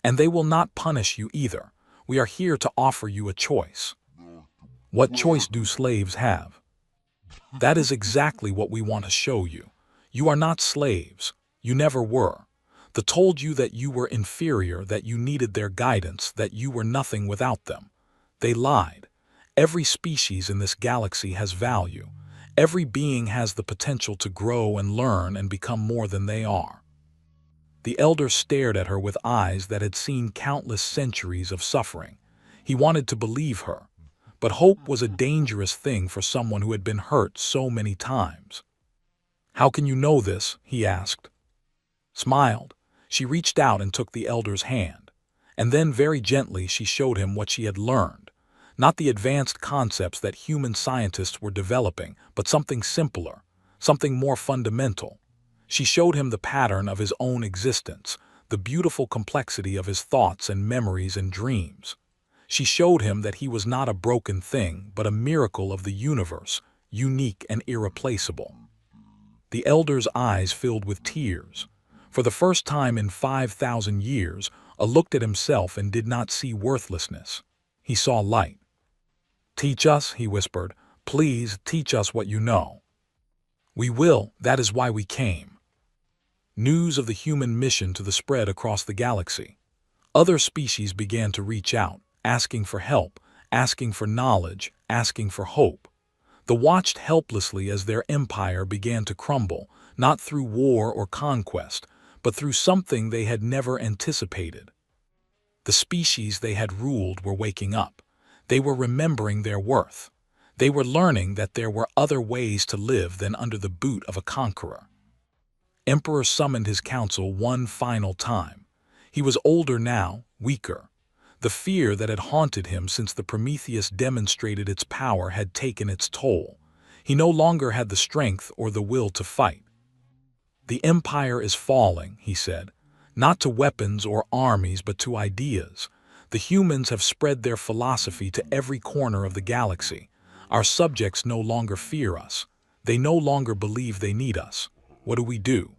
"And they will not punish you either. We are here to offer you a choice." "What choice do slaves have?" "That is exactly what we want to show you. You are not slaves. You never were. They told you that you were inferior, that you needed their guidance, that you were nothing without them. They lied. Every species in this galaxy has value. Every being has the potential to grow and learn and become more than they are." The elder stared at her with eyes that had seen countless centuries of suffering. He wanted to believe her, But hope was a dangerous thing for someone who had been hurt so many times. "How can you know this?" he asked. Smiled. She reached out and took the elder's hand. And then very gently she showed him what she had learned. Not the advanced concepts that human scientists were developing, but something simpler, something more fundamental. She showed him the pattern of his own existence, the beautiful complexity of his thoughts and memories and dreams. She showed him that he was not a broken thing, but a miracle of the universe, unique and irreplaceable. The elder's eyes filled with tears. For the first time in 5,000 years, A looked at himself and did not see worthlessness. He saw light. "Teach us," he whispered. "Please teach us what you know." "We will, that is why we came." News of the human mission to the spread across the galaxy. Other species began to reach out, asking for help, asking for knowledge, asking for hope. They watched helplessly as their empire began to crumble, not through war or conquest, but through something they had never anticipated. The species they had ruled were waking up. They were remembering their worth. They were learning that there were other ways to live than under the boot of a conqueror. Emperor summoned his council one final time. He was older now, weaker. The fear that had haunted him since the Prometheus demonstrated its power had taken its toll. He no longer had the strength or the will to fight. "The empire is falling," he said, "not to weapons or armies but to ideas. The humans have spread their philosophy to every corner of the galaxy. Our subjects no longer fear us. They no longer believe they need us. What do we do?"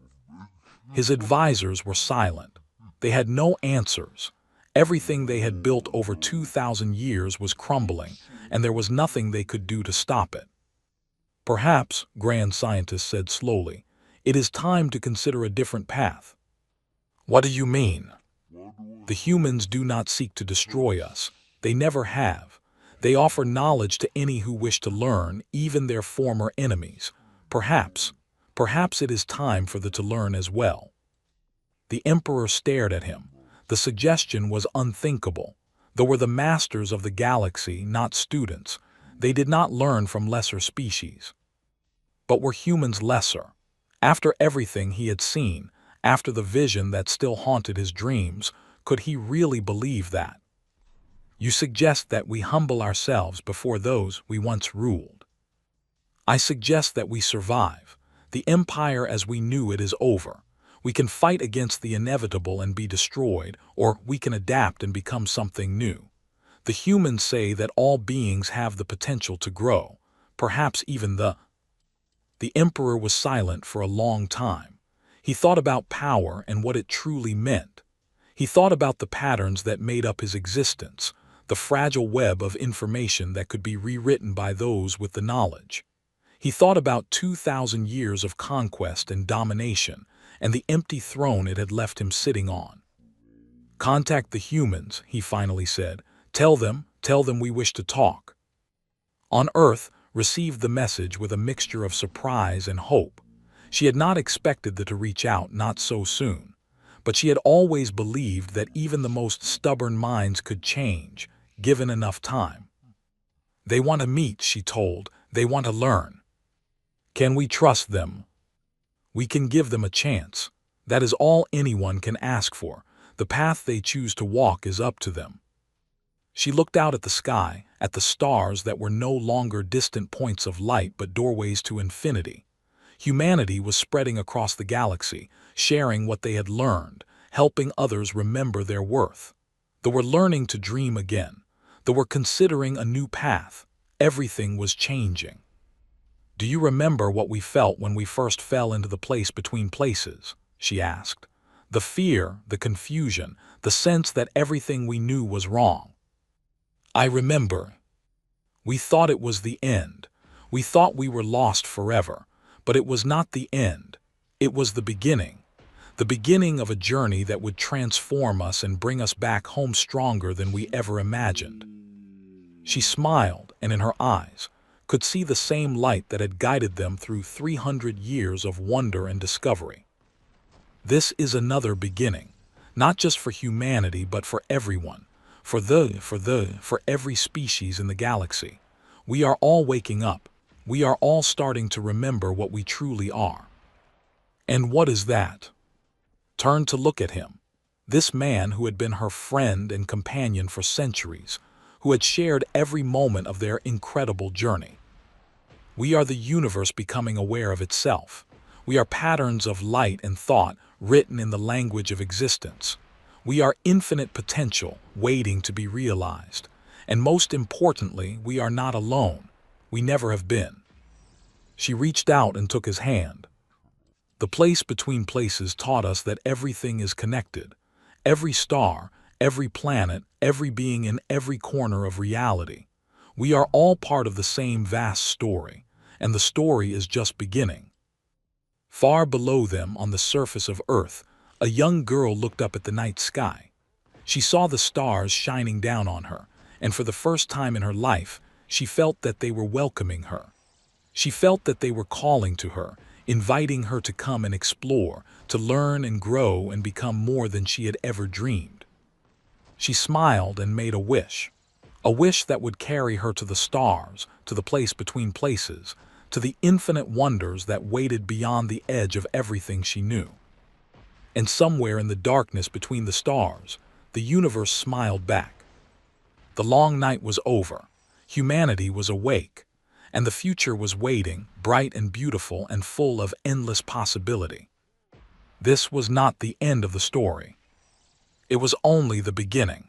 His advisors were silent. They had no answers. Everything they had built over 2,000 years was crumbling, and there was nothing they could do to stop it. "Perhaps," Grand Scientist said slowly, "it is time to consider a different path." "What do you mean?" "The humans do not seek to destroy us. They never have. They offer knowledge to any who wish to learn, even their former enemies. Perhaps it is time for them to learn as well." The Emperor stared at him. The suggestion was unthinkable. They were the masters of the galaxy, not students. They did not learn from lesser species. But were humans lesser? After everything he had seen, after the vision that still haunted his dreams, could he really believe that? "You suggest that we humble ourselves before those we once ruled." "I suggest that we survive. The empire as we knew it is over. We can fight against the inevitable and be destroyed, or we can adapt and become something new. The humans say that all beings have the potential to grow, perhaps even the—" The Emperor was silent for a long time. He thought about power and what it truly meant. He thought about the patterns that made up his existence, the fragile web of information that could be rewritten by those with the knowledge. He thought about 2,000 years of conquest and domination, and the empty throne it had left him sitting on. "Contact the humans," he finally said. Tell them we wish to talk." On Earth received the message with a mixture of surprise and hope. She had not expected them to reach out, not so soon. But she had always believed that even the most stubborn minds could change, given enough time. "They want to meet," she told. "They want to learn." "Can we trust them?" "We can give them a chance. That is all anyone can ask for. The path they choose to walk is up to them." She looked out at the sky, at the stars that were no longer distant points of light but doorways to infinity. Humanity was spreading across the galaxy, sharing what they had learned, helping others remember their worth. They were learning to dream again. They were considering a new path. Everything was changing. "Do you remember what we felt when we first fell into the place between places?" she asked. "The fear, the confusion, the sense that everything we knew was wrong." "I remember. We thought it was the end. We thought we were lost forever. But it was not the end. It was the beginning of a journey that would transform us and bring us back home stronger than we ever imagined." She smiled, and in her eyes could see the same light that had guided them through 300 years of wonder and discovery. "This is another beginning, not just for humanity but for everyone, for every species in the galaxy. We are all waking up. We are all starting to remember what we truly are. And what is that? Turn to look at him. This man who had been her friend and companion for centuries, who had shared every moment of their incredible journey. We are the universe becoming aware of itself. We are patterns of light and thought written in the language of existence. We are infinite potential waiting to be realized. And most importantly, we are not alone. We never have been. She reached out and took his hand. The place between places taught us that everything is connected. Every star, every planet, every being in every corner of reality. We are all part of the same vast story, and the story is just beginning. Far below them, on the surface of Earth, a young girl looked up at the night sky. She saw the stars shining down on her, and for the first time in her life, she felt that they were welcoming her. She felt that they were calling to her, inviting her to come and explore, to learn and grow and become more than she had ever dreamed. She smiled and made a wish that would carry her to the stars, to the place between places, to the infinite wonders that waited beyond the edge of everything she knew. And somewhere in the darkness between the stars, the universe smiled back. The long night was over, humanity was awake, and the future was waiting, bright and beautiful and full of endless possibility. This was not the end of the story. It was only the beginning.